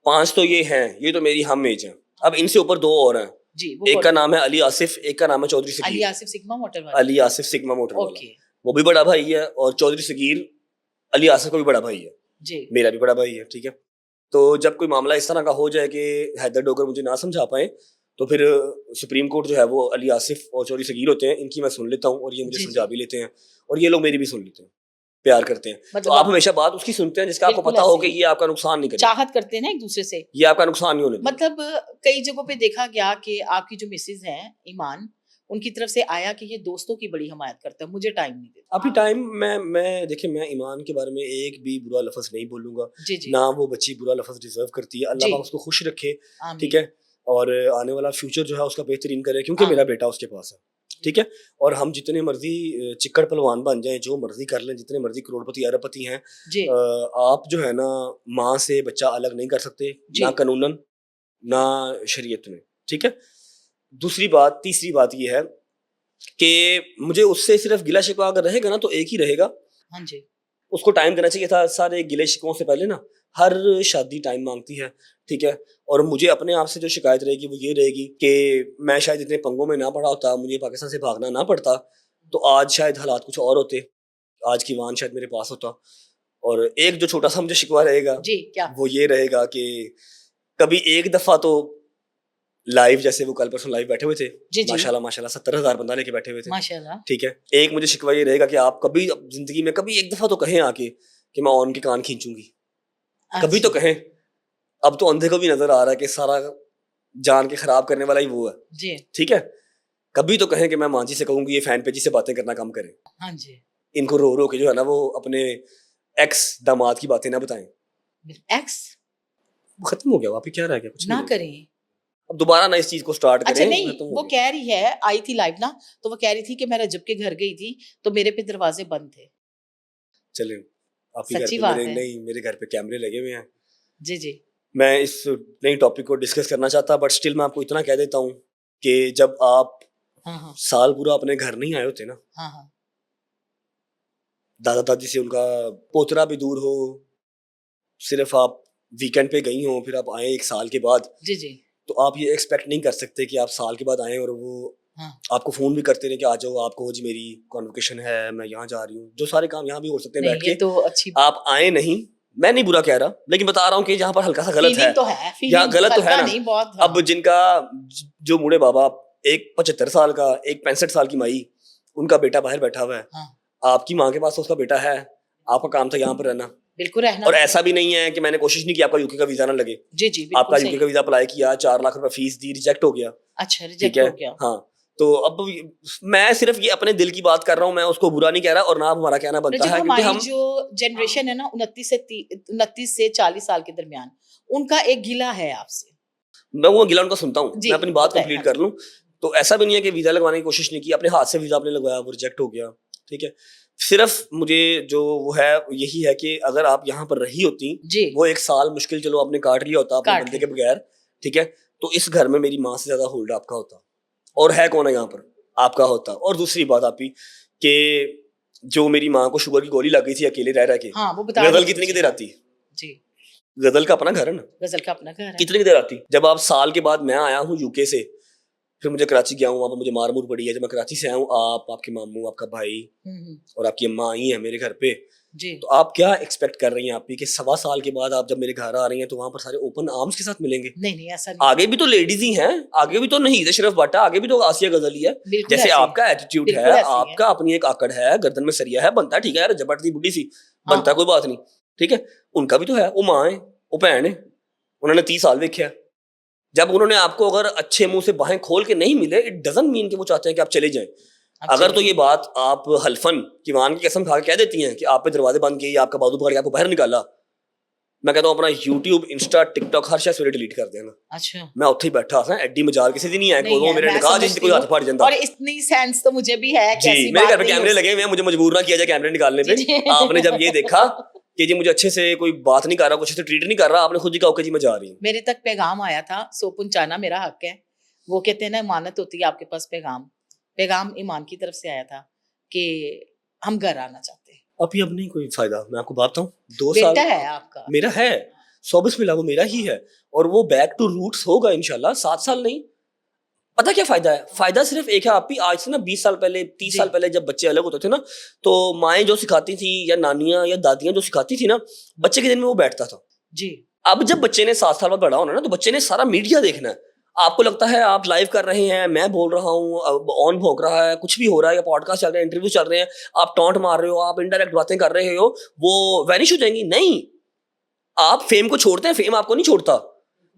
5 तो ये हैं, ये तो मेरी हम एज हैं, अब इनसे ऊपर 2 और हैं। जी वो एक का नाम है अली आसिफ, एक का नाम है चौधरी अली सगीर। आसिफ सिग्मा मोटर वाला, अली आसिफ सिग्मा मोटर वाला, ओके वो भी बड़ा भाई है, और चौधरी सगीर अली आसिफ का भी बड़ा भाई है, जी मेरा भी बड़ा भाई है, ठीक है। तो जब कोई मामला इस तरह का हो जाए कि हैदर डोगर मुझे ना समझा पाए, तो फिर सुप्रीम कोर्ट जो है वो अली आसिफ और चौधरी सगीर होते हैं, इनकी मैं सुन लेता हूँ और ये मुझे जी समझा जी भी लेते हैं, और ये लोग मेरी भी सुन लेते हैं, प्यार करते हैं। तो मतलब आप हमेशा बात उसकी सुनते हैं जिसका आपको बिल्कुल पता हो ऐसे कि ही ये आपका नुकसान नहीं करेगा, चाहत करते हैं ना एक दूसरे से। ये आपका नुकसान नहीं होने देगा। मतलब कई जगहों पे देखा गया कि आपकी जो मिसेज हैं ईमान, उनकी तरफ से आया कि ये दोस्तों की बड़ी हिमायत करता है, मुझे टाइम नहीं देता। अभी टाइम मैं देखिए, मैं ईमान के बारे में एक भी बुरा लफ्ज नहीं बोलूंगा, जी जी ना वो बच्ची बुरा लफ्ज डिजर्व करती है। अल्लाह जी पाक उसको खुश रखे, ठीक आमीन है, और आने वाला फ्यूचर जो है उसका बेहतरीन करे, क्योंकि मेरा आमीन बेटा उसके पास है, ठीक है। और हम जितने मर्जी चिक्कड़ पहलवान बन जाएं, जो मर्जी कर लें, जितने मर्जी करोड़पति अरबपति हैं, जी आप जो है ना माँ से बच्चा अलग नहीं कर सकते, जी ना कानूनन ना शरीयत में, ठीक है। दूसरी बात, तीसरी बात ये है कि मुझे उससे सिर्फ गिला शिकवा अगर रहेगा ना तो एक ही रहेगा, हाँ जी उसको टाइम देना चाहिए था। सारे गिले शिकवों से पहले ना, हर शादी टाइम मांगती है, ठीक है। और मुझे अपने आप से जो शिकायत रहेगी वो ये रहेगी कि मैं शायद इतने पंगों में ना पड़ा होता, मुझे पाकिस्तान से भागना ना पड़ता, तो आज शायद हालात कुछ और होते, आज की वान शायद मेरे पास होता। और एक जो छोटा सा मुझे शिकवा रहेगा जी क्या वो ये रहेगा कि कभी एक दफा तो लाइव, जैसे वो कल परसों लाइव बैठे हुए थे, जी जी माशाल्लाह माशाल्लाह 70,000 बंदा लेके बैठे हुए थे, माशाल्लाह ठीक है। एक मुझे शिकवा ये रहेगा कि आप कभी जिंदगी में कभी एक दफा तो कहें आके कि मैं ऑन के कान खींचूंगी, कभी तो अच्छा कहें। अब तो अंधे को भी नजर आ रहा है कि सारा जान के खराब करने वाला ही वो है, जी ठीक है। कभी तो कहें कि मैं मांझी से कहूंगी ये फैन पेजी से बातें करना कम करें, हाँ जी इनको रो रो के जो है ना वो अपने एक्स दामाद की बातें ना बताएं। एक्स वो खत्म हो गया, वहाँ पे क्या रह गया, कुछ नहीं ना रह गया। करें। अब दोबारा ना इस चीज को स्टार्ट अच्छा करें, नहीं, खत्म हो वो गया। कह रही है, आई थी लाइव ना, तो वो कह रही थी कि मैं रजब के घर गई थी तो मेरे पे दरवाजे बंद थे। चलें, आपके घर सच्ची पे बात मेरे है। नहीं, मेरे घर पे कैमरे लगे हुए हैं। जी जी मैं इस नई टॉपिक को डिस्कस करना चाहता, बट स्टिल मैं आपको इतना कह देता हूँ कि जब आप हाँ हाँ साल पूरा अपने घर नहीं आए होते ना, हाँ हाँ दादा दादी से उनका पोतरा भी दूर हो, सिर्फ आप वीकेंड पे गई हो, फिर आप आए एक साल के बाद, जी जी तो आप ये एक्सपेक्ट नहीं कर सकते कि आप साल के बाद आए और वो हाँ आपको फोन भी करते रहे कि आ जाओ, आपको जी मेरी कॉन्वोकेशन है, मैं यहाँ जा रही हूँ। जो सारे काम यहाँ भी हो सकते हैं नहीं बैठ ये के, तो अच्छी आप आए नहीं। मैं नहीं बुरा कह रहा, लेकिन बता रहा हूँ कि जहाँ पर हल्का सा गलत है, फीलिंग तो है, यहाँ फीलिंग गलत तो है हल्का ना। नहीं बहुत अब जिनका जो बूढ़े बाबा, एक 75 साल का, एक 65 साल की माई, उनका बेटा बाहर बैठा हुआ है, हाँ आपकी माँ के पास तो उसका बेटा है, आपका काम था यहाँ पर रहना। बिल्कुल रहना। और ऐसा भी नहीं है कि मैंने कोशिश नहीं की आपका यूके का वीजा ना लगे, जी जी आपका बिल्कुल यूके सही। का वीजा अप्लाई किया, 4 लाख रुपए फीस दी, रिजेक्ट हो गया, अच्छा ठीक रिजेक्ट है। हो गया। हाँ, तो अब मैं सिर्फ ये अपने दिल की बात कर रहा हूँ, मैं उसको बुरा नहीं कह रहा, और ना हमारा कहना बनता रजब है, क्योंकि हमारी हम जो जनरेशन है ना 29 से 40 साल के दरमियान, उनका एक गिला है आपसे। मैं वो गिला उनका सुनता हूँ, जी, मैं अपनी बात बताएं, कंप्लीट हाँ। कर लूँ। तो ऐसा भी नहीं है कि वीजा लगवाने की कोशिश नहीं की, अपने हाथ से वीजा आपने लगवाया, वो रिजेक्ट हो गया, ठीक है। सिर्फ मुझे जो वो है यही है कि अगर आप यहाँ पर रही होती, जी वो एक साल मुश्किल चलो आपने काट लिया होता अपने काट बंदे लिया। के बगैर, ठीक है, तो इस घर में मेरी माँ से ज्यादा होल्ड आपका होता, और है कौन है यहाँ पर, आपका होता। और दूसरी बात आपकी कि जो मेरी माँ को शुगर की गोली लग गई थी अकेले रह रह के, हाँ वो बता गजल रही थी कितनी की मुझे। देर आती, जी गजल का अपना घर है ना, गजल का अपना घर है। कितनी की देर आती। जब आप साल के बाद, मैं आया हूँ यूके से, फिर मुझे कराची गया हूँ, वहाँ पर मुझे मार मूर पड़ी है। जब मैं कराची से आया हूँ, आप, आपके मामू, आपका भाई हम्म, और आपकी अम्मा आई हैं मेरे घर पे, जी तो आप क्या एक्सपेक्ट कर रही हैं आप भी कि 1.25 साल के बाद आप जब मेरे घर आ रही हैं तो वहाँ पर सारे ओपन आर्म्स के साथ मिलेंगे। नहीं नहीं ऐसा नहीं। आगे भी तो लेडीज ही हैं, आगे भी तो नहीं अशरफ भट्टा, आगे भी तो आसिया गजली है। बिल्कुल जैसे ऐसे ही। आपका एटीट्यूड बिल्कुल है, ऐसे ही है। आपका अपनी एक आकड़ है, गर्दन में सरिया है, बनता है, ठीक है यार, जबट दी बुढ़ी सी बनता, हाँ। कोई बात नहीं, ठीक है। उनका भी तो है, वो माँ है, वो भैन है, उन्होंने 30 साल देखा है। जब उन्होंने आपको अगर अच्छे मुंह से बाहें खोल के नहीं मिले, इट डजंट मीन कि वो चाहते हैं कि आप चले जाएं। अब अगर तो चलिए। ये बात आप हल्फन की मान की कसम खा के कह देती हैं कि आप पे दरवाजे बंद किए, आपका बाजू पकड़ के आपको बाहर निकाला, मैं कहता हूँ अपना यूट्यूब, इंस्टा, टिकटॉक हर शय सवेरे डिलीट कर देना। अच्छा मैं उत्थे ही बैठा सा, एडी मजाल किसी दी नहीं है, नहीं कोई है, मेरे मैं निकाह जिस समझती कोई हाथ हूँ। फाड़ जाता। और इतनी सेंस तो मुझे भी है कि जी, ऐसी मेरे बात घर पे नहीं हो कैमरे लगे सकती। हुए हैं, मुझे मजबूर ना किया जाए कैमरे निकालने पे। जी, जी। आपने जब ये देखा कि जी मुझे अच्छे से कोई बात नहीं कर रहा, कुछ से ट्रीट नहीं कर रहा, आपने खुद ही कहा कि जी मैं जा रही हूँ। मेरे तक पैगाम आया था, सो पहुंचाना मेरा हक है। वो कहते हैं ना मानत होती है आपके पास पैगाम, पैगाम ईमान की तरफ से आया था कि हम घर आना चाहते हैं। अभी अब नहीं कोई फायदा, मैं आपको बात बताऊं, 2 साल बेटा है आपका। मेरा है, 100 बिस्मिल्लाह, वो मेरा ही है, और वो बैक टू रूट्स होगा इंशाल्लाह, 7 साल नहीं पता क्या फायदा है? फायदा सिर्फ एक है, आप भी आज से ना 20 साल पहले 30 जी। साल पहले जब बच्चे अलग होते थे ना, तो माएँ जो सिखाती थी या नानियाँ या दादियाँ जो सिखाती थी ना, बच्चे के दिन में वो बैठता था। जी। अब जब बच्चे ने 7 साल बाद बड़ा होना ना, तो बच्चे ने सारा मीडिया देखना है। आपको लगता है आप लाइव कर रहे हैं, मैं बोल रहा हूँ, अब ऑन भौंक रहा है, कुछ भी हो रहा है, या पॉडकास्ट चल रहे हैं, इंटरव्यू चल रहे हैं, आप टॉन्ट मार रहे हो, आप इनडायरेक्ट बातें कर रहे हो, वो वैनिश हो जाएंगी। नहीं, आप फेम को छोड़ते हैं, फेम आपको नहीं छोड़ता।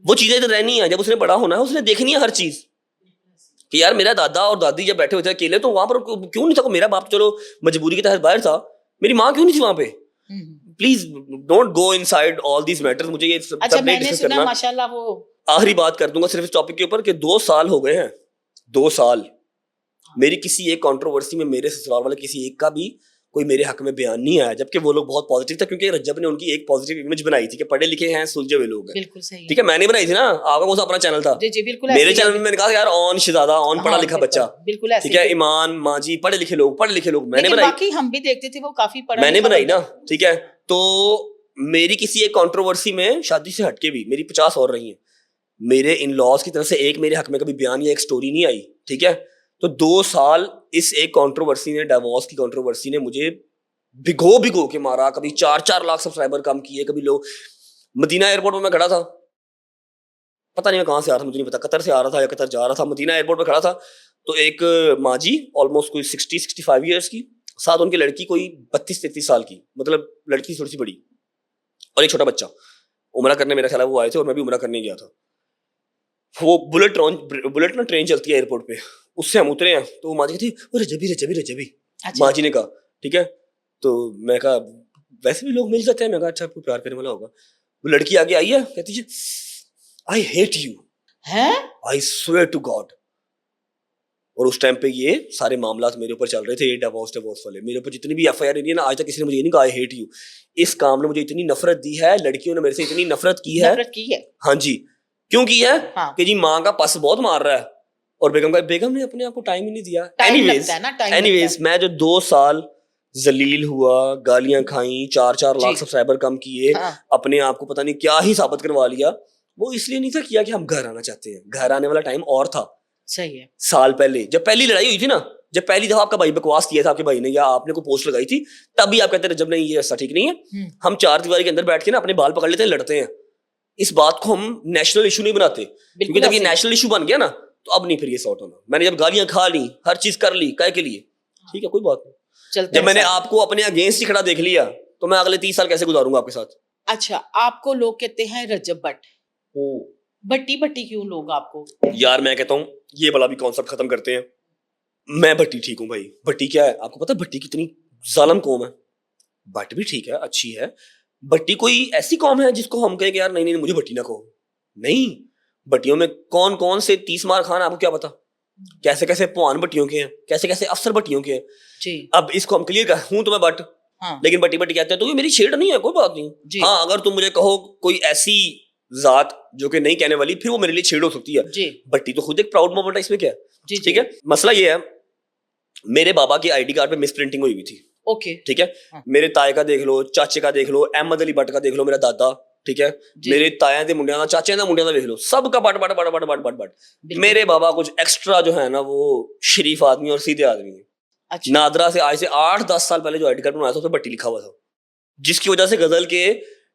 वो चीजें तो रहनी है। जब उसने बड़ा होना है, उसने देखनी है हर चीज कि यार मेरा दादा और दादी जब बैठे हुए थे अकेले, तो वहां पर क्यों नहीं था? मेरा बाप चलो मजबूरी के तहत बाहर था, मेरी माँ क्यों नहीं थी वहां पे? Please don't go inside all these matters. मुझे ये सब अच्छा, नहीं मैंने डिस्कस सुना करना। माशाल्लाह वो आखिरी बात कर दूंगा सिर्फ इस टॉपिक के ऊपर कि 2 साल हो गए हैं, 2 साल मेरी किसी एक कंट्रोवर्सी में मेरे ससुराल वाले किसी एक का भी कोई मेरे हक में बयान नहीं आया, जबकि वो लोग बहुत पॉजिटिव था, क्योंकि रज्जब ने उनकी एक पॉजिटिव इमेज बनाई थी कि पढ़े लिखे हैं, सुलझे हुए लोग हैं। बिल्कुल सही ठीक है, मैंने बनाई थी ना, आपका कौन सा अपना चैनल था? जी जी बिल्कुल मेरे ऐसे ही चैनल है। में मैंने कहा यार ऑन शहजादा, ऑन पढ़ा हाँ, लिखा बिल्कुल, बच्चा, बिल्कुल ऐसे ठीक है, ही। ईमान माँ जी पढ़े लिखे लोग, पढ़े लिखे लोग, मैंने लेकिन बनाई, बाकी हम भी देखते थे वो काफी पढ़ा मैंने लिखा बनाई बंदा। ना। ठीक है, तो मेरी किसी एक कंट्रोवर्सी में शादी से हटके भी मेरी 50 और रही हैं, मेरे इन लॉज की तरफ से एक मेरे हक में कभी बयान या एक स्टोरी नहीं आई। ठीक है, तो 2 साल इस एक कंट्रोवर्सी ने, डिवोर्स की कंट्रोवर्सी ने मुझे भिगो भिगो के मारा। कभी 4-4 लाख सब्सक्राइबर कम किए, कभी लोग, मदीना एयरपोर्ट पर मैं खड़ा था, पता नहीं मैं कहाँ से आ रहा था, मुझे नहीं पता, कतर से आ रहा था या कतर जा रहा था, मदीना एयरपोर्ट पर खड़ा था, तो एक माँ जी ऑलमोस्ट कोई 60-65 ईयर्स की, साथ उनकी लड़की कोई 32-33 साल की, मतलब लड़की थोड़ी सी बड़ी, और एक छोटा बच्चा, उमरा करने मेरा ख्याल है वो आए थे, और मैं भी उमरा करने गया था। वो बुलेट ना ट्रेन चलती है एयरपोर्ट पे, उससे हम उतरे हैं, तो माँ जी कहती वो रजबी रजबी रजबी, अच्छा। माँ जी ने कहा। ठीक है, तो मैं कहा वैसे भी लोग मिल जाते हैं, मैं कहा अच्छा आपको प्यार करने वाला होगा। वो लड़की आगे आई है, कहती है आई हेट यू, हैं? I swear to God. और उस टाइम पे ये सारे मामला मेरे ऊपर चल रहे थे, ये डिवोर्स वाले, मेरे ऊपर जितनी भी एफआईआर है ना, आज तक किसी ने मुझे ये नहीं कहा आई हेट यू। इस काम ने मुझे इतनी नफरत दी है, लड़कियों ने मेरे से इतनी नफरत की है। नफरत की है। हाँ जी, क्यों की है? हाँ। कि जी माँ का पस बहुत मार रहा है, और बेगम ने अपने आप को टाइम ही नहीं दिया। टाइम लगता है ना, टाइम एनीवेज मैं जो 2 साल जलील हुआ, गालियां खाई, 4-4 लाख जी। सब्सक्राइबर कम किए, हाँ। अपने आप को पता नहीं क्या ही साबित करवा लिया, वो इसलिए नहीं था किया कि हम घर आना चाहते हैं। घर आने वाला टाइम और था, सही है। साल पहले जब पहली लड़ाई हुई थी ना, जब पहली दफा आपका भाई बकवास किया था आपके भाई ने, या आपने कोई पोस्ट लगाई थी, तभी आप कहते रजब नहीं ये रास्ता ठीक नहीं है, हम 4 दीवारी के अंदर बैठ के ना अपने बाल पकड़ लेते हैं, लड़ते हैं। इस बात को हम नेशनल इशू नहीं बनाते, क्योंकि जब ये नेशनल इशू बन गया ना, तो अब नहीं फिर ये सॉर्ट होना। मैंने जब गालियां खा ली, हर चीज कर ली, काय के लिए? ठीक है, कोई बात नहीं। जब मैंने आपको अपने अगेंस्ट ही खड़ा देख लिया, तो मैं अगले 30 साल कैसे गुजारूंगा आपके साथ? अच्छा, आपको लोग कहते हैं रजब बट, भट्टी भट्टी क्यों लोग आपको? यार मैं कहता हूँ ये वाला भी कॉन्सेप्ट खत्म करते हैं। मैं भट्टी ठीक हूँ भाई। भट्टी क्या है आपको पता है? भट्टी कितनी जालिम कौम है। भट्ट भी ठीक है, अच्छी है। भट्टी कोई ऐसी कौम है जिसको हम कहें कि यार नहीं नहीं मुझे भट्टी ना कहो? नहीं, भट्टियों में कौन कौन से 30 मार खान आपको क्या पता? कैसे कैसे पवान भट्टियों के हैं, कैसे कैसे अफसर भट्टियों के हैं जी। अब इसको हम क्लियर कर, हूं तो मैं भट्ट, हाँ। लेकिन भट्टी भट्टी कहते हैं तो ये मेरी छेड़ नहीं है, कोई बात नहीं जी। हाँ, अगर तुम मुझे कहो कोई ऐसी जात जो कि नहीं कहने वाली, फिर वो मेरे लिए छेड़ हो सकती है जी। भट्टी तो खुद एक प्राउड मोमेंट है, इसमें क्या है? जी, ठीक है, मसला ये है मेरे बाबा की आईडी कार्ड पे मिस प्रिंटिंग हुई हुई थी। ओके। ठीक है, हाँ। मेरे ताए का देख लो, चाचे का देख लो, अहमद अली भट्ट का देख लो, मेरा दादा, ठीक है, मेरे ताया दे मुंडिया का, चाचे का मुंडिया का देख लो, सबका but but but but but but but. मेरे बाबा कुछ एक्स्ट्रा जो है ना वो शरीफ आदमी और सीधे आदमी है। अच्छा। नादरा से आज से 8-10 साल पहले जो आईडी कार्ड बनाया था, उसमें भट्टी लिखा हुआ था, जिसकी वजह से गजल के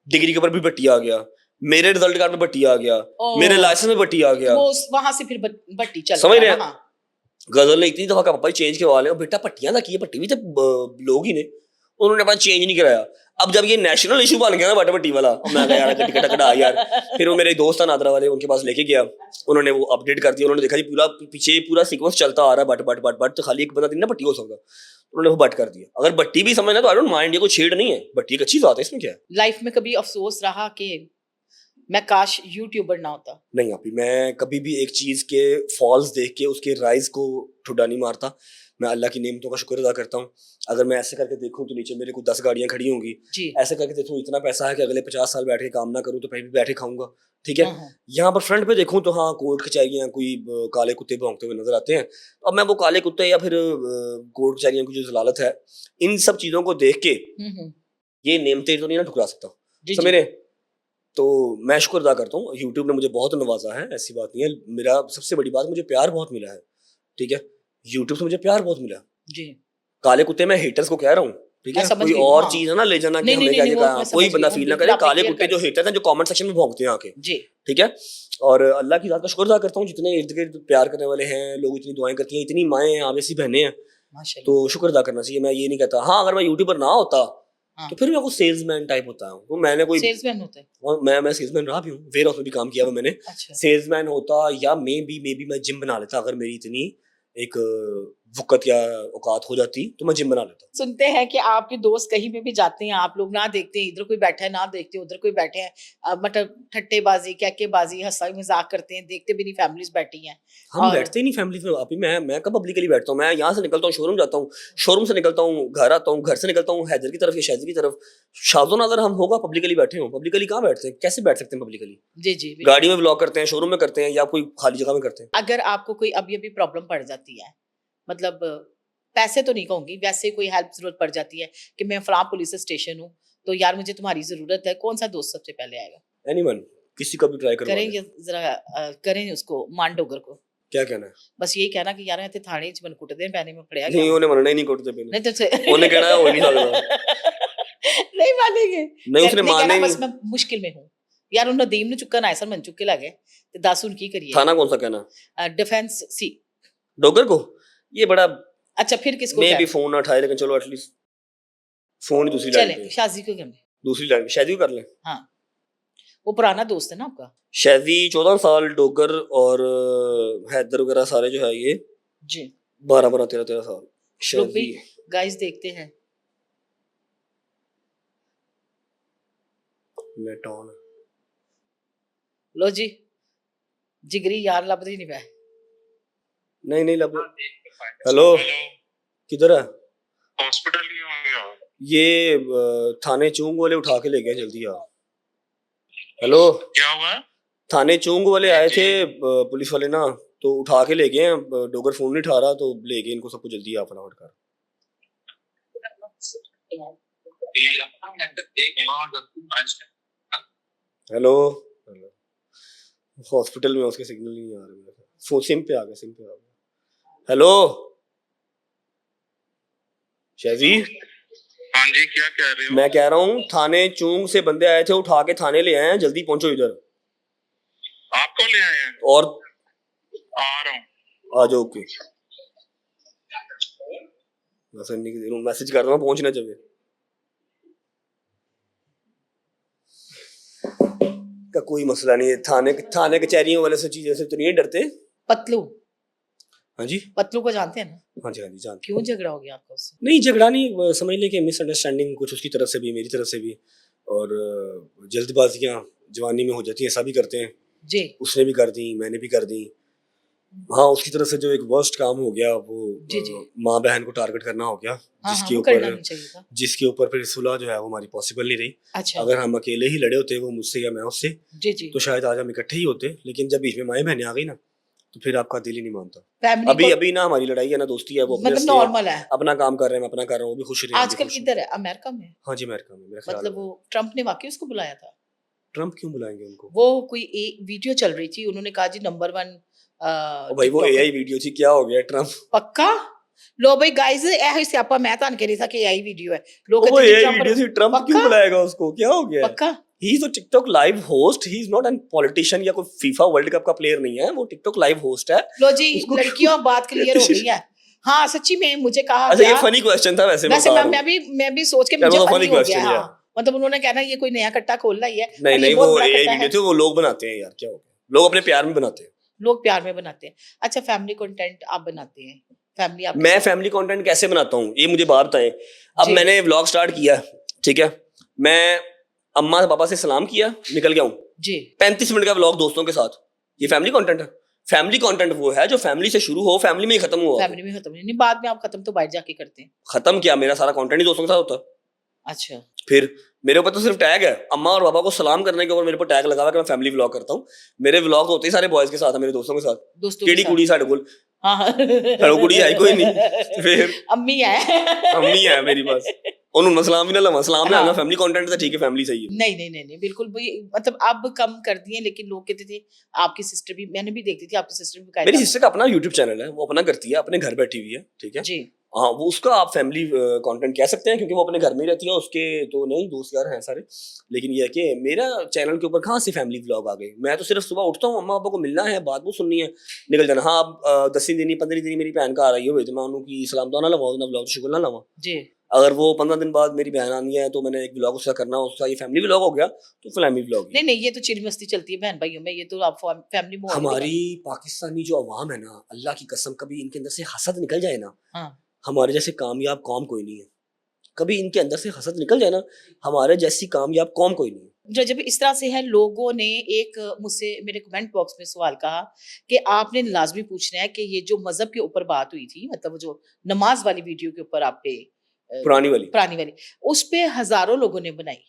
डिग्री के ऊपर भी भट्टी आ गया, मेरे रिजल्ट कार्ड में भट्टी आ गया, मेरे लाइसेंस में भट्टी आ गया, वो वहां से फिर भट्टी चल समझ रहे हैं? हाँ। गजल ने इतनी दफा का पापा चेंज करवा ले, बेटा पट्टियां था की भट्टी भी तो लोग ही ने, उन्होंने अपना चेंज नहीं कराया। अब जब ये नेशनल इशू बन गया ना भट्ट भट्टी वाला, मैं कहा यार टिकट कटा यार, फिर वो मेरे दोस्त नादरा वाले उनके पास लेके गया, उन्होंने वो अपडेट कर दिया, उन्होंने देखा जी पूरा पीछे पूरा सीक्वेंस चलता आ रहा है, बट बट बट बट, तो खाली एक बंदा दिन ना भट्टी हो सकता, उन्होंने वो बट कर दिया। अगर भट्टी भी समझना तो आई डोंट माइंड, ये कोई छेड़ नहीं है, भट्टी एक अच्छी बात है, इसमें क्या है? लाइफ में कभी अफसोस रहा कि मैं काश यूट्यूबर ना होता? नहीं आपी, मैं कभी भी एक चीज के फॉल्स देख के उसके राइज को ठुड्डा नहीं मारता। मैं अल्लाह की नेमतों का शुक्र अदा करता हूँ। अगर मैं ऐसे करके देखूँ तो नीचे मेरे को 10 गाड़ियाँ खड़ी होंगी, ऐसे करके देखूँ इतना पैसा है कि अगले 50 साल बैठ के काम ना करूँ तो फिर भी बैठे खाऊंगा, ठीक है। यहाँ पर फ्रंट पे देखूँ तो हाँ कोर्ट कचहरियाँ, कोई काले कुत्ते भौंकते हुए नजर आते हैं। अब मैं वो काले कुत्ते या फिर कोर्ट कचहरियों की जो जलालत है, इन सब चीजों को देख के ये नेमतें तो नहीं ना ठुकरा सकता, समझ रहे? तो मैं शुक्र अदा करता हूँ, यूट्यूब ने मुझे बहुत नवाजा है, ऐसी बात नहीं है। मेरा सबसे बड़ी बात, मुझे प्यार बहुत मिला है, ठीक है, यूट्यूब से मुझे प्यार बहुत मिला जी। काले कुत्ते, मैं हेटर्स को कह रहा हूँ, ठीक मैं है, समझ कोई गई, और हाँ। चीज है ना ले जाना कि नहीं, हमने नहीं, क्या नहीं, क्या वो कहा, मैं कोई समझ बंदा गई, फील वो ना करे, बिल्कुल काले आपने कुत्ते clear जो हेटर्स हैं जो कमेंट सेक्शन में भौंकते हैं आके, जी। ठीक है। और अल्लाह की ज़ात का शुक्र अदा करता हूँ, जितने इर्द गिर्द प्यार करने वाले हैं लोग, इतनी दुआएं करती हैं, इतनी माएँ हैं, आप जैसी बहनें हैं, माशाल्लाह। तो शुक्र अदा करना चाहिए। मैं ये नहीं कहता, हाँ अगर मैं यूट्यूबर ना होता हाँ। तो फिर मैं कुछ सेल्समैन टाइप होता हूँ, तो मैंने कोई सेल्समैन होते हैं। और मैं सेल्समैन रहा भी हूँ, वेयर हाउस में भी काम किया हुआ मैंने, अच्छा। सेल्समैन होता, या मे बी मैं जिम बना लेता, अगर मेरी इतनी एक वक़्त या औकात हो जाती तो मैं जिम बना लेता। सुनते हैं कि आपके दोस्त कहीं पे भी जाते हैं, आप लोग ना देखते हैं, इधर कोई बैठा है, ना देखते हैं उधर कोई बैठे हैं, मतलब ठट्टेबाजी, कैकेबाजी, हंसा मजाक करते हैं, देखते भी नहीं फैमिलीज बैठी हैं। हम और बैठते ही नहीं फैमिली में। अभी मैं कब पब्लिकली बैठता हूँ? मैं यहाँ से निकलता हूँ, शोरूम जाता हूँ, शोरूम से निकलता हूँ, घर आता हूँ, घर से निकलता हूँ हैदर की तरफ या शादी की तरफ। शाज़ो नाज़र हम होगा पब्लिकली बैठे हों, पब्लिकली कहाँ बैठते हैं? कैसे बैठ सकते हैं पब्लिकली? जी जी बिल्कुल। गाड़ी में व्लॉग करते हैं, शोरूम में करते हैं, या कोई खाली जगह में करते हैं। अगर आपको कोई अभी प्रॉब्लम पड़ जाती है, मतलब पैसे तो नहीं कहूंगी, वैसे कोई हेल्प जरूरत पड़ जाती है कि मैं फलां पुलिस स्टेशन हूँ, तो यार मुझे तुम्हारी जरूरत है, कौन सा दोस्त सबसे पहले आएगा? एनीवन, किसी का भी ट्राई करवा लें। करेंगे जरा करें उसको मान डोगर को, क्या कहना है? बस यही कहना कि यार इतने थाने च मन कुटदे पैने में पड़िया नहीं, गया उन्हें मनना ही नहीं कुटते पे नहीं तो उन्हें कहना है हो नहीं सकता। नहीं मानेंगे, नहीं उसने नहीं माने कहना ही बस मैं मुश्किल में हूँ यार, उन नदीम ने चुक्का ना सर मन चुके लगे ते 10 उनकी करिए। थाना कौन सा कहना? डिफेंस सी डोगर को। ये बड़ा अच्छा फिर किसको मैं भी कहना? फोन ना उठाए, लेकिन चलो एटलीस्ट फोन ही दूसरी लाइन चले पे, शाजी को करने। दूसरी लाइन पे शादी कर लें। हाँ वो पुराना दोस्त है ना आपका। शादी 14 साल, डोगर और हैदर वगैरह सारे जो है ये जी 12 13 साल। लोग भी शादी गाइस देखते हैं। Net on. लो जी जिगरी यार लभदी नहीं पै। नहीं नहीं लब। हेलो किधर है? हॉस्पिटल ही होंगे आप। ये थाने चूंग वाले उठा के ले गए, जल्दी आओ। हेलो क्या हुआ? थाने चूंग वाले आए थे पुलिस वाले ना, तो उठा के ले गए हैं। डोगर फोन नहीं उठा रहा तो ले गए इनको सबको, जल्दी आ फटाफट कर। हेलो हॉस्पिटल में उसके सिग्नल नहीं आ रहे, फोन सिम पे आ गया, सिम पे आ गया। हेलो शाजी, हाँ जी क्या कह रहे हो? मैं कह रहा हूँ थाने चूंग से बंदे आए थे, उठा के थाने ले आए हैं, जल्दी पहुंचो इधर। आपको ले आए हैं? और आ रहा हूँ। आ जाओ। ओके मैसेज कर रहा हूँ, पहुंचना चाहिए। का कोई मसला नहीं है, थाने कचहरियों वाले से चीजें से तो नहीं डरते। पतलू, हाँ जी पतलू को जानते हैं ना? हाँ जी हाँ जी जानते। क्यों झगड़ा हो गया आपका उससे? नहीं झगड़ा नहीं, समझ लें कि मिसअंडरस्टैंडिंग कुछ उसकी तरफ से भी मेरी तरफ से भी, और जल्दबाजियाँ जवानी में हो जाती हैं, ऐसा भी करते हैं जी। उसने भी कर दी, मैंने भी कर दी। हाँ उसकी तरफ से जो एक वर्स्ट काम हो गया वो जी जी माँ बहन को टारगेट करना हो गया, हाँ जिसके वो करना ऊपर नहीं चाहिए था। जिसके ऊपर फिर सुलह जो है वो हमारी पॉसिबल नहीं रही। अच्छा अगर हम अकेले ही लड़े होते, वो मुझसे या मैं उससे, जी जी तो शायद आज हम इकट्ठे ही होते, लेकिन जब बीच में माएँ बहनें आ गई ना, तो फिर आपका दिल ही नहीं मानता। फैमिली अभी को अभी ना हमारी लड़ाई है ना दोस्ती है, वो अपने मतलब से है, नॉर्मल है। अपना काम कर रहे हैं, मैं अपना कर रहा हूँ, वो भी खुश रहे। आजकल किधर है? अमेरिका में? हाँ जी अमेरिका में मेरा ख्याल मतलब है। वो ट्रम्प ने वाकई उसको बुलाया था? ट्रम्प क्यों बुलाएंगे उनको? वो कोई एक वीडियो चल रही थी, उन्होंने कहा जी नंबर 1 ओ भाई वो एआई वीडियो थी, क्या हो गया ट्रम्प? पक्का लो भाई गाइस ए स्यापा मैं तान कह रही था कि एआई वीडियो है, लोग वो कहते हैं एआई वीडियो थी, ट्रम्प क्यों बुलाएगा उसको, क्या हो गया? पक्का he is a TikTok live host, he is not an politician या कोई फीफा वर्ल्ड कप का प्लेयर नहीं है, वो टिकटॉक लाइव होस्ट है। लो जी उसको लड़कियों बात क्लियर हो गई है। हाँ सच्ची में मुझे कहा अच्छा ये गया, फनी क्वेश्चन था वैसे वैसे बता रहा मैं भी सोच के यार, मुझे वो तो फनी funny हो question गया। है। हाँ मतलब उन्होंने कहना ये कोई नया कट्टा खोल रहा ही है, नहीं और ये नहीं बहुत वो बड़ा एआई कट्टा वीडियो है। थी, वो लोग बनाते हैं यार, क्या हो गया, लोग अपने प्यार में बनाते हैं। लोग प्यार में बनाते हैं। अच्छा फैमिली कंटेंट आप बनाते हैं? फैमिली आप मैं फैमिली कंटेंट कैसे बनाता हूँ ये मुझे बात बताएं। अब जी। मैंने व्लॉग स्टार्ट किया, ठीक है, मैं अम्मा पापा से सलाम किया, निकल गया हूँ जी 35 मिनट का व्लॉग दोस्तों के साथ, ये फैमिली कंटेंट है? फैमिली कंटेंट वो है जो फैमिली से शुरू हो, फैमिली में ही खत्म हुआ। फैमिली में खत्म नहीं, बाद में आप खत्म तो बाहर जाके करते हैं। खत्म क्या, मेरा सारा कंटेंट ही दोस्तों के साथ होता है। अच्छा फिर मेरे ऊपर तो सिर्फ टैग है, अम्मा और पापा को सलाम करने के ऊपर मेरे ऊपर टैग लगा हुआ कि मैं फैमिली व्लॉग करता हूँ। मेरे व्लॉग होते ही सारे बॉयज के साथ है, मेरे दोस्तों के साथ। दोस्तों के केड़ी साथ। कुड़ी साढ़े कोल हाँ साढ़े कुड़ी है कोई नहीं, फिर अम्मी है अम्मी है मेरी पास, उन्होंने मसलाम भी ना लवा सलाम हाँ। ना फैमिली कंटेंट तो ठीक है फैमिली सही है नहीं बिल्कुल भी, मतलब अब कम कर दिए, लेकिन लोग कहते थे आपकी सिस्टर भी, मैंने भी देखती थी आपकी सिस्टर भी मेरी कायदा सिस्टर का अपना यूट्यूब चैनल है वो अपना करती है अपने घर बैठी हुई है ठीक है जी हाँ वो उसका आप फैमिली कंटेंट कह सकते हैं क्योंकि वो अपने घर में ही रहती है उसके तो नहीं दोस्त यार हैं सारे लेकिन ये है कि मेरा चैनल के ऊपर कहाँ से फैमिली व्लॉग आ गए मैं तो सिर्फ सुबह उठता हूँ अम्मा पापा को मिलना है बात वो सुननी है निकल जाना हाँ अब 10 दिन 15 दिन मेरी बहन का आ रही है तो मैं उनकी सलाम तो ना लगा ना व्लॉग शुक्र ना लगा जी अगर वो 15 दिन बाद मेरी बहन आनी है तो मैंने एक व्लॉग उसका करना उसका ये फैमिली व्लॉग हो गया तो फैमिली व्लॉग नहीं ये तो चिल मस्ती चलती है बहन भाइयों में, ये तो आप फैमिली में हमारी पाकिस्तानी जो अवाम है ना अल्लाह की कसम कभी इनके अंदर से हसद निकल जाए ना हाँ हमारे जैसे कामयाब कौम कोई नहीं है कभी इनके अंदर से हसद निकल जाए ना हमारे जैसी कामयाब कौम कोई नहीं है जब इस तरह से है, लोगों ने एक मुझसे मेरे कमेंट बॉक्स में सवाल कहा कि आपने लाजमी पूछना है कि ये जो मजहब के ऊपर बात हुई थी, मतलब वो जो नमाज वाली वीडियो के ऊपर आप पे पुरानी वाली उस पे हजारों लोगों ने बनाई,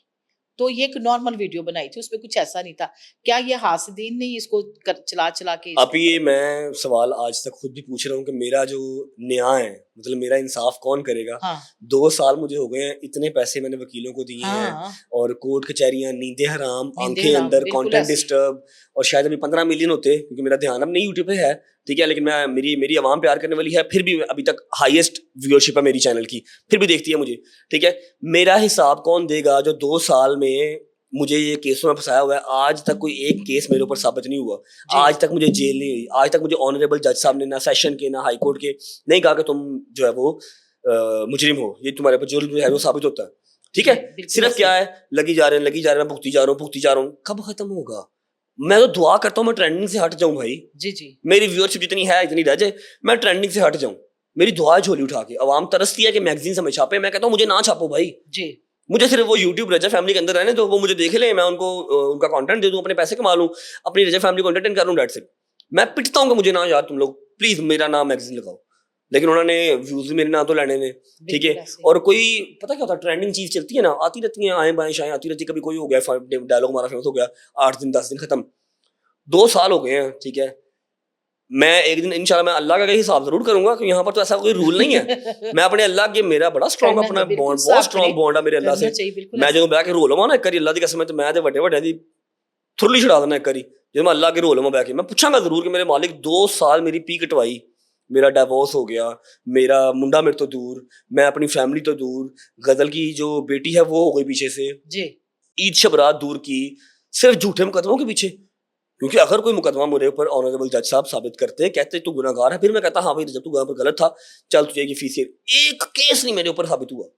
तो ये एक नॉर्मल वीडियो बनाई थी, उसमें कुछ ऐसा नहीं था। क्या ये हासिदीन ने इसको चला के अब ये मैं सवाल आज तक खुद भी पूछ रहा हूँ कि मेरा जो न्याय है मतलब मेरा इंसाफ कौन करेगा। हाँ 2 साल मुझे हो गए हैं इतने पैसे मैंने वकीलों को दिए हैं हाँ और कोर्ट कचहरियां नींदें हराम नींदें आंखें हराम, अंदर बिल्कुल कंटेंट ऐसे। डिस्टर्ब और शायद अभी 15 मिलियन होते क्योंकि मेरा ध्यान अब नहीं यूट्यूब पे है ठीक है लेकिन मैं मेरी आवाम प्यार करने वाली है फिर भी अभी तक हाईएस्ट व्यूअरशिप है मेरी चैनल की फिर भी देखती है मुझे ठीक है। मेरा हिसाब कौन देगा जो 2 साल में मुझे ये केसों में फंसाया हुआ है आज तक कोई एक केस मेरे ऊपर साबित नहीं हुआ आज तक मुझे जेल नहीं हुई आज तक मुझे ऑनरेबल जज साहब ने ना सेशन के ना हाई कोर्ट के नहीं कहा कि तुम जो है वो मुजरिम हो ये तुम्हारे ऊपर जुर्म है वो साबित होता है ठीक है। बिल्कुल सिर्फ ऐसे। क्या है लगी जा रहे हैं मैं भुगती जा रहा हूँ कब खत्म होगा। मैं तो दुआ करता हूँ मैं ट्रेंडिंग से हट जाऊं भाई जी मेरी व्यूअरशिप जितनी है इतनी रह जाए मैं ट्रेंडिंग से हट जाऊं मेरी दुआ है झोली उठा के अवाम तरसती है कि मैगजीन से हमें छापे मैं कहता हूँ मुझे ना छापो भाई जी मुझे सिर्फ वो यूट्यूब रजा फैमिली के अंदर रहने तो वो मुझे देख ले मैं उनको उनका कंटेंट दे दूं अपने पैसे कमा लूं अपनी रजा फैमिली को एंटरटेन कर लूं डेट से मैं पिटता हूं कि मुझे ना यार तुम लोग प्लीज मेरा नाम मैगजीन लगाओ लेकिन उन्होंने व्यूज मेरे ना तो लेने ने ठीक है। और कोई पता क्या होता है ट्रेंडिंग चीज चलती है ना आती रहती है आए बाएं शाएं आती रहती है कभी कोई हो गया डायलॉग हमारा फेमस हो गया 8 दिन 10 दिन खत्म 2 साल हो गए हैं ठीक है। मैं एक दिन इंशाल्लाह मैं अल्लाह का हिसाब जरूर करूंगा कि यहाँ पर तो ऐसा कोई रूल नहीं है मैं अपने अल्लाह के मेरा बड़ा स्ट्रॉन्ग अपना बॉन्ड बहुत स्ट्रॉन्ग बॉन्ड है मेरे अल्लाह से मैं जो बैठ के रोल लवां ना एक बारी अल्लाह दी कसम है मैं ते बड़े दी थुरली छड़ा देना एक बारी जो मैं अल्लाह के रोल लवां बैठ के मैं पूछांगा जरूर कि मेरे मालिक 2 साल मेरी पी कटवाई मेरा डिवोर्स हो गया मेरा मुंडा मेरे तो दूर मैं अपनी फैमिली तो दूर गजल की जो बेटी है वो हो गई पीछे से जी ईद शबरात दूर की सिर्फ झूठे मुकदमों के पीछे क्योंकि अगर कोई मुकदमा मेरे ऊपर ऑनरेबल जज साहब साबित करते कहते तू गुनाहगार है फिर मैं कहता हाँ भाई जब तू गुनाह पर गलत था चल तुझे ये फीस एक केस नहीं मेरे ऊपर साबित हुआ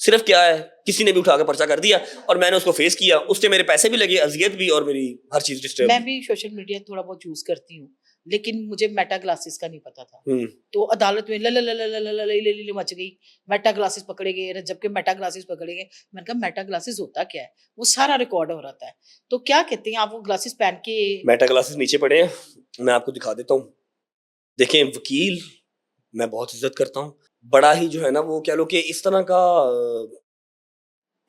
सिर्फ क्या है किसी ने भी उठा के पर्चा कर दिया और मैंने उसको फेस किया उससे मेरे पैसे भी लगे अजियत भी और मेरी हर चीज डिस्टर्ब। मैं भी सोशल मीडिया थोड़ा बहुत यूज करती हूँ लेकिन मुझे मेटा ग्लासेस का नहीं पता था तो अदालत में ल मच गई मेटा ग्लासेस पकड़े गए जब के मेटा ग्लासेस पकड़े गए मैंने कहा मेटा ग्लासेस होता क्या है वो सारा रिकॉर्ड हो रहा है तो क्या कहते हैं आप वो ग्लासेस पहन के मेटा ग्लासेस नीचे पड़े हैं मैं आपको दिखा देता हूँ देखें वकील मैं बहुत इज्जत करता हूँ बड़ा ही जो है ना वो कह लो कि इस तरह का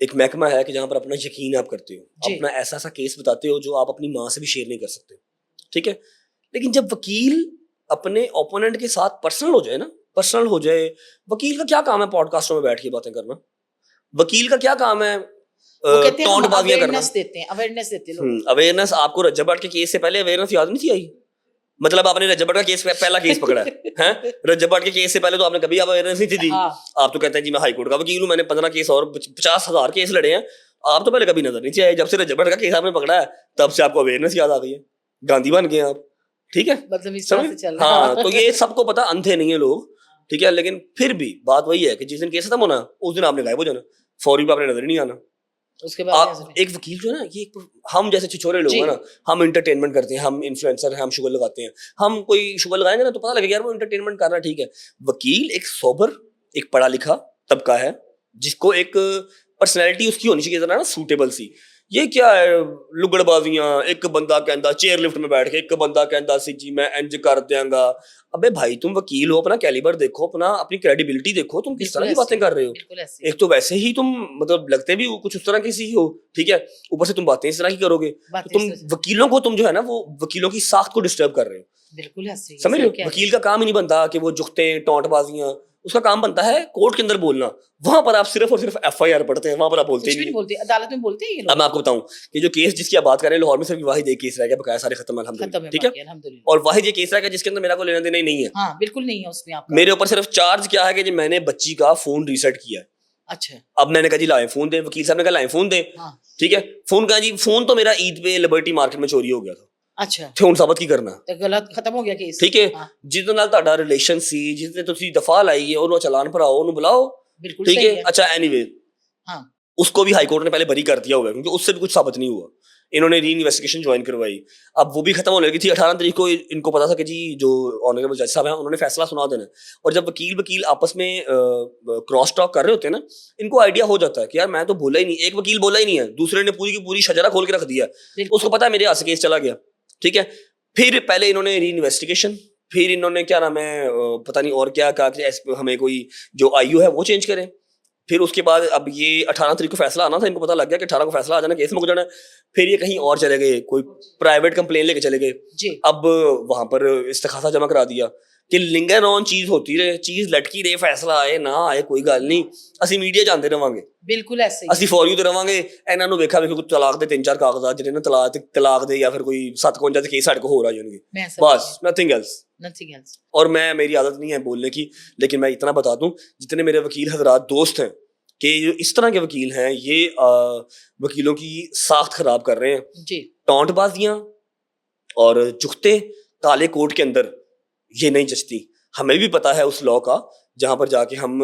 एक महकमा है कि जहाँ पर अपना यकीन आप करते हो अपना ऐसा केस बताते हो जो आप अपनी माँ से भी शेयर नहीं कर सकते ठीक है। लेकिन जब वकील अपने ओपोनेंट के साथ पर्सनल हो जाए वकील का क्या काम है पॉडकास्टों में बैठ के बातें करना वकील का क्या काम है टॉन्टबाजियां करना अवेयरनेस देते लोग अवेयरनेस आपको रज्जाबट के केस से पहले अवेयरनेस याद नहीं थी आई मतलब आपने रज्जाबट का केस पहला केस पकड़ा है रज्जाबट के केस से पहले तो आपने कभी अवेयरनेस नहीं दी आप तो कहते हैं जी मैं हाई कोर्ट का वकील हूँ मैंने 15 केस और 50,000 केस लड़े हैं आप तो पहले कभी नजर नहीं आए जब से रज्जाबट का केस आपने पकड़ा है तब से आपको अवेयरनेस याद आ गई है गांधी बन गए आप ठीक है मतलब इस तरह से चल रहा हाँ तो ये सबको पता अंधे नहीं है लोग ठीक है। लेकिन फिर भी बात वही है कि जिस दिन केस खत्म होना उस दिन आपने गायब हो जाना फौरी पे आपने नजर नहीं आना उसके बाद एक वकील जो है ना ये हम जैसे छिछोरे लोग हैं ना हम इंटरटेनमेंट करते हैं हम इन्फ्लुएंसर हैं हम शुगर लगाते हैं हम कोई शुगर लगाएंगे ना तो पता लगेगा यार वो इंटरटेनमेंट कर रहा है ठीक है। वकील एक सोबर एक पढ़ा लिखा तबका है जिसको एक पर्सनैलिटी उसकी होनी चाहिए ना सूटेबल सी ये क्या है लुगड़बाजियां एक बंदा कहता चेयर लिफ्ट में बैठ के एक बंदा कहता सी जी मैं इंज कर देंगा अबे भाई तुम वकील हो अपना कैलिबर देखो अपना अपनी क्रेडिबिलिटी देखो तुम किस तरह की बातें कर रहे हो एक तो वैसे ही तुम मतलब लगते भी कुछ उस तरह की सी हो ठीक है ऊपर से तुम बातें इस तरह की करोगे तो तुम वकीलों को तुम जो है ना वो वकीलों की साख को डिस्टर्ब कर रहे हो बिल्कुल समझ रहे हो वकील का काम ही नहीं बनता कि वो जुखते टॉन्टबाजियां उसका काम बनता है कोर्ट के अंदर बोलना, वहां पर आप सिर्फ और सिर्फ FIR पढ़ते हैं, वहां पर आप बोलते कुछ ही भी नहीं नहीं। बोलते, अदालत में बोलते हैं ये अब लोग। मैं आपको बताऊं कि जो केस जिसकी आप बात कर रहे हैं लाहौर में सिर्फ वाहिद एक केस रह गया, बकाया सारे खत्म खत्म अल्हम्दुलिल्लाह, है ठीक है। बाकी अल्हम्दुलिल्लाह। और वाहिद ये केस रह गया जिसके अंदर मेरा कोई लेना देना ही नहीं है। हाँ बिल्कुल नहीं है उसमें आपका। मेरे ऊपर सिर्फ चार्ज क्या है कि जी मैंने बच्ची का फोन रीसेट किया है। अच्छा अब मैंने कहा जी लाए फोन दे, वकील साहब ने कहा लाए फोन दे, हाँ ठीक है। फोन कहा जी, फोन तो मेरा ईद पे लिबर्टी मार्केट में चोरी हो गया था, अच्छा फोन साबित की करना, तो गलत खत्म हो गया केस। ठीक है। हाँ, जिसदे नाल ਤੁਹਾਡਾ ਰਿਲੇਸ਼ਨ ਸੀ, ਜਿਸਦੇ ਤੁਸੀਂ ਦਫਾ ਲਾਈ ਹੈ, ਉਹਨੂੰ ਚਲਾਨ ਭਰਾਓ, ਉਹਨੂੰ बुलाओ, बिल्कुल ठीक सही है। है। अच्छा एनीवे, हाँ उसको भी हाई कोर्ट ने पहले बरी कर दिया हुआ है क्योंकि उससे भी कुछ साबित नहीं हुआ। इन्होंने री इन्वेस्टिगेशन ज्वाइन करवाई, अब वो भी खत्म होने लगी थी। 18 तारीख को इनको पता था कि जी जो ऑनरेबल जज साहब हैं उन्होंने फैसला सुना देना है। और जब वकील आपस में क्रॉस टॉक कर रहे होते हैं ना, इनको आइडिया हो जाता है कि यार मैं तो बोला ही नहीं, एक वकील बोला ही नहीं है, दूसरे ने पूरी की पूरी शजरा खोल के रख दिया, उसको पता है मेरे हाथ से केस चला गया, ठीक है। फिर पहले इन्होंने री इन्वेस्टिगेशन, फिर इन्होंने क्या नाम है पता नहीं और क्या कहा कि हमें कोई जो IU है वो चेंज करें। फिर उसके बाद अब ये 18 तारीख को फैसला आना था, इनको पता लग गया कि 18 को फैसला आ जाना, केस मुक जाना है। फिर ये कहीं और चले गए, कोई प्राइवेट कंप्लेन लेके चले गए जी। अब वहां पर इस्तिखासा जमा करा दिया कि लिंगर ऑन चीज होती रहे, चीज लटकी रहे, फैसला आए ना आए कोई गल नहीं, ਅਸੀਂ ਮੀਡੀਆ ਜਾਂਦੇ ਰਵਾਂਗੇ, बिल्कुल ऐसे ही। ਅਸੀਂ ਫॉर यू ਤੇ ਰਵਾਂਗੇ। ਇਹਨਾਂ ਨੂੰ ਵੇਖਿਆ ਕੋਈ ਤਲਾਕ ਦੇ 3-4 ਕਾਗਜ਼ਾਤ ਜਿਹੜੇ ਨਾ ਤਲਾਕ ਦੇ ਜਾਂ ਫਿਰ ਕੋਈ 57 ਦੇ ਕੇਸ ਸਾਡੇ ਕੋਲ ਹੋਰ ਆ ਜਾਣਗੇ, मैं बस नथिंग एल्स। Nothing else. और मैं, मेरी आदत नहीं है बोलने की, लेकिन मैं इतना बता दूं, जितने मेरे वकील हजरात दोस्त हैं कि जो इस तरह के वकील हैं, ये वकीलों की साख्त खराब कर रहे हैं। जी टॉन्टबाजियां और चुखते काले कोट के अंदर ये नहीं जचती। हमें भी पता है उस लॉ का, जहां पर जाके हम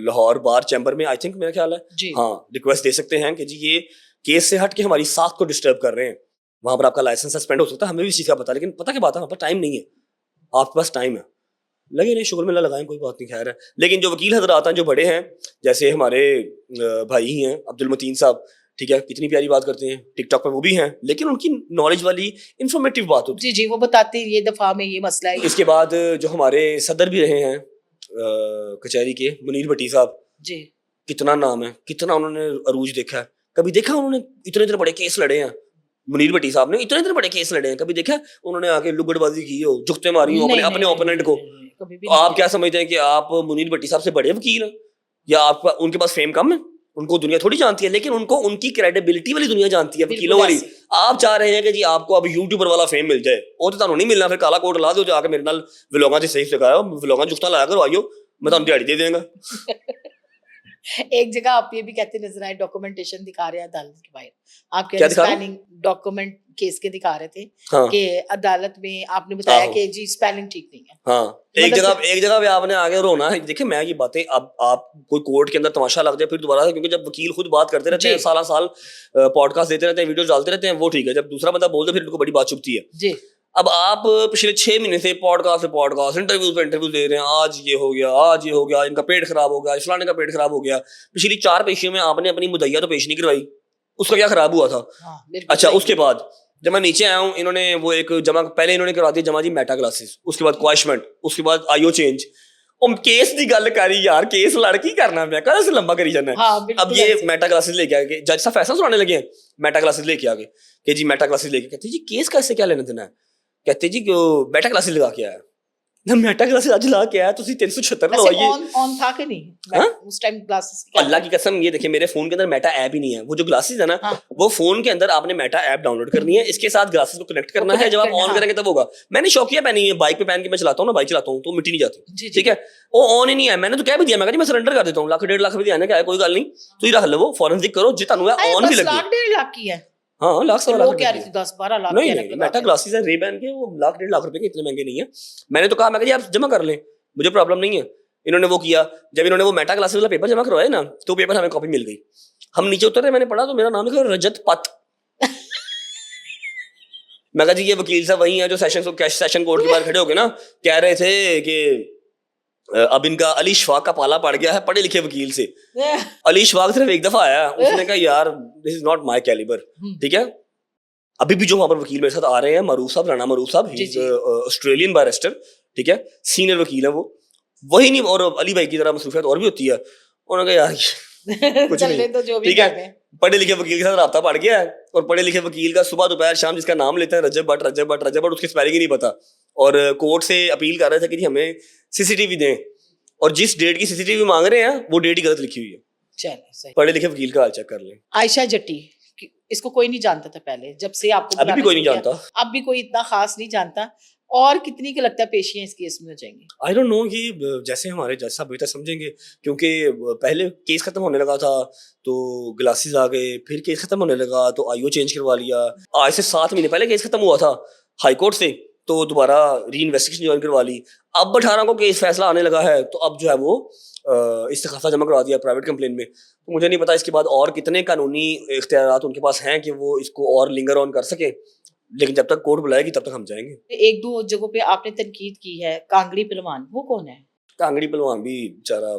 लाहौर बार चैम्बर में आई थिंक मेरा ख्याल है जी हाँ रिक्वेस्ट दे सकते हैं कि जी ये केस से हट के हमारी साख को डिस्टर्ब कर रहे हैं, वहां पर आपका लाइसेंस सस्पेंड हो सकता है। हमें भी इस चीज का पता, लेकिन पता क्या बात है, वहां पर टाइम नहीं है, आपके पास टाइम है, लगे नहीं, शुक्र मिला लगाएं, कोई बात नहीं, खैर है। लेकिन जो वकील हजरात हैं जो बड़े हैं, जैसे हमारे भाई ही हैं अब्दुल मतीन साहब, ठीक है, कितनी प्यारी बात करते हैं, टिकटॉक पे वो भी हैं, लेकिन उनकी नॉलेज वाली इंफॉर्मेटिव बात होती जी जी, वो बताते हैं ये दफा में ये मसला है। इसके बाद जो हमारे सदर भी रहे हैं कचहरी के, मुनीर भट्टी साहब, जी कितना नाम है, कितना उन्होंने अरूज देखा है, कभी देखा उन्होंने इतने इतने बड़े केस लड़े हैं, मुनीर भट्टी साहब ने इतने इतने बड़े केस लड़े हैं, कभी देखा उन्होंने आके लुगड़बाजी की हो, जुगते मारी हो अपने ओपोनेंट को? कभी भी तो आप क्या समझते हैं कि आप मुनीर भट्टी साहब से बड़े वकील हैं, या आपका उनके पास फेम कम है? उनको दुनिया थोड़ी जानती है, लेकिन उनको उनकी क्रेडिबिलिटी वाली दुनिया जानती है, वकीलों वाली। आप चाह रहे हैं कि जी आपको अब यूट्यूबर वाला फेम मिल जाए, वो तो ਤੁਹਾਨੂੰ नहीं मिलना। फिर काला कोट ला दो, जाके मेरे नाल व्लॉगां 'ਚ सही लगाओ, व्लॉगां जुगता लाया करो, आइयो मैं ਤੁਹਾਨੂੰ दिहाड़ी दे देंगा। एक जगह आप ये भी कहते नजर आए, डॉक्यूमेंटेशन दिखा रहे हैं अदालत के बाहर, आप क्या दिखा रहे हैं? स्पेलिंग डॉक्यूमेंट केस के दिखा रहे थे हाँ कि अदालत में आपने बताया आहो। कि जी स्पेलिंग ठीक नहीं है। हाँ, एक मतलब जगह पे आपने आगे रोना है। देखिए मैं ये बातें, अब आप कोई कोर्ट के अंदर तमाशा लग जाए फिर दोबारा से, क्योंकि जब वकील खुद बात करते रहते हैं, जी। साल पॉडकास्ट देते रहते हैं, वीडियोस डालते रहते हैं, वो ठीक है। जब दूसरा बंदा बोलते फिर उनको बड़ी बात चुभती है। जी अब आप पिछले 6 महीने से पॉडकास्ट इंटरव्यू पे इंटरव्यू दे रहे हैं, आज ये हो गया, आज ये हो गया, इनका पेट खराब हो गया, फलाने का पेट खराब हो गया। पिछली 4 पेशियों में आपने अपनी मुद्दइया तो पेश नहीं करवाई, उसका क्या खराब हुआ था? हाँ बिल्कुल अच्छा, सही। उसके बाद जब मैं नीचे आया हूँ, इन्होंने वो एक जमा, पहले इन्होंने करवा दी जमा जी मेटा क्लासेस, उसके बाद क्वाशमेंट, उसके बाद IO चेंज। और केस की गल करी यार, केस लड़की करना मैं कहा से लंबा करी जाना है। हाँ बिल्कुल अब ये ऐसे। मेटा क्लासेस लेके आ गए, जज साहब फैसला सुनाने लगे हैं, मेटा क्लासेस लेके आ गए कि जी मेटा क्लासेस लेके, कहते जी केस का इससे क्या लेना देना है? कहते जी क्यों मेटा क्लासेस लगा के आया ना, मेटा क्लासेस आज लगा के आया, तो 376 वैसे लगवाइए। ऑन था कि नहीं? हाँ? उस टाइम ग्लासेस अल्लाह की कसम, ये देखिए मेरे फोन के अंदर मेटा ऐप ही नहीं है। वो जो ग्लासेस है ना, हाँ। वो फोन के अंदर आपने मेटा ऐप डाउनलोड करनी है, इसके साथ ग्लासेस को कनेक्ट करना है, जब आप ऑन हाँ। करेंगे तब होगा। मैंने शौकिया पहनी है, बाइक पे पहन के मैं चलाता हूँ ना, बाइक चलाता हूँ तो मिट्टी नहीं जाती, जी ठीक है। वो ऑन ही नहीं है, मैंने तो क्या भी दिया, मैं कहा जी मैं सरेंडर कर देता हूँ, 1.5 लाख रुपए दिया, क्या है कोई गल नहीं, तो ये रख लो, फॉरेंसिक करो, जितना हुआ ऑन भी लगी। 1.5 लाख की है। हाँ, लाख सवा वो लाख कह रुपए रही थी 10-12 लाख नहीं की नहीं, मेटा ग्लासेस है रेबैन के, वो 1.5 लाख रुपए के, इतने महंगे नहीं है। मैंने तो कहा, मैं कहा जी आप जमा कर लें, मुझे प्रॉब्लम नहीं है। इन्होंने वो किया, जब इन्होंने वो मेटा क्लासेस वाला पेपर जमा करवाया ना, तो पेपर हमें कॉपी मिल गई। हम नीचे उतरे, मैंने पढ़ा तो मेरा नाम लिखा रजत पत। मैं कहा जी ये वकील साहब वही है जो सेशन कोर्ट के बाहर खड़े हो गए ना, कह रहे थे कि अब इनका अली शफाक का पाला पड़ गया है पढ़े लिखे वकील से। अली शफाक सिर्फ एक दफा आया, उसने कहा यार this is not my calibre, ठीक है। अभी भी जो वहां पर वकील मेरे साथ आ रहे हैं, मरूफ साहब, राणा मरूफ साहब, ही इज ऑस्ट्रेलियन बैरिस्टर, ठीक है, सीनियर वकील है वो, वही नहीं, और अली भाई की तरह मसरूफियत और भी होती है। उन्होंने कहा यार कुछ नहीं, तो जो भी ठीक है, कहते हैं। पढ़े लिखे वकील के साथ राब्ता पड़ गया है, और पढ़े लिखे वकील का सुबह दोपहर शाम जिसका नाम लेते हैं रजब भट्ट, उसकी स्पेलिंग ही नहीं पता, और कोर्ट से अपील कर रहे थे कि जी हमें CCTV दें। और जिस डेट की सीसीटीवी मांग रहे हैं वो डेट ही गलत लिखी हुई है। चलिए सही। पढ़े लिखे वकील का हाल चेक कर लें। आयशा जट्टी इसको कोई नहीं जानता था पहले, जब से आपको अभी भी कोई नहीं जानता। अब भी कोई इतना खास नहीं जानता। और कितनी की लगता है पेशियां इस केस में हो जाएंगी? आई डोंट नो कि जैसे हमारे जज साहब बेहतर समझेंगे, क्योंकि पहले केस खत्म होने लगा था तो ग्लासेस आ गए, फिर केस खत्म होने लगा तो आईओ चेंज करवा लिया। आज से 7 महीने पहले केस खत्म हुआ था हाई कोर्ट से, तो दोबारा री इन्वेस्टिगेशन ज्वाइन करवा ली। अब 18 को केस फैसला आने लगा है तो अब जो है वो इस्तिगासा जमा करवा दिया प्राइवेट कंप्लेन में। तो मुझे नहीं पता इसके बाद और कितने कानूनी इख्तियारात उनके पास हैं कि वो इसको और लिंगर ऑन कर सके, लेकिन जब तक कोर्ट बुलाएगी तब तक हम जाएंगे। एक दो जगहों पे आपने तनकीद की है, कांगड़ी पहलवान वो कौन है? कांगड़ी पहलवान भी बेचारा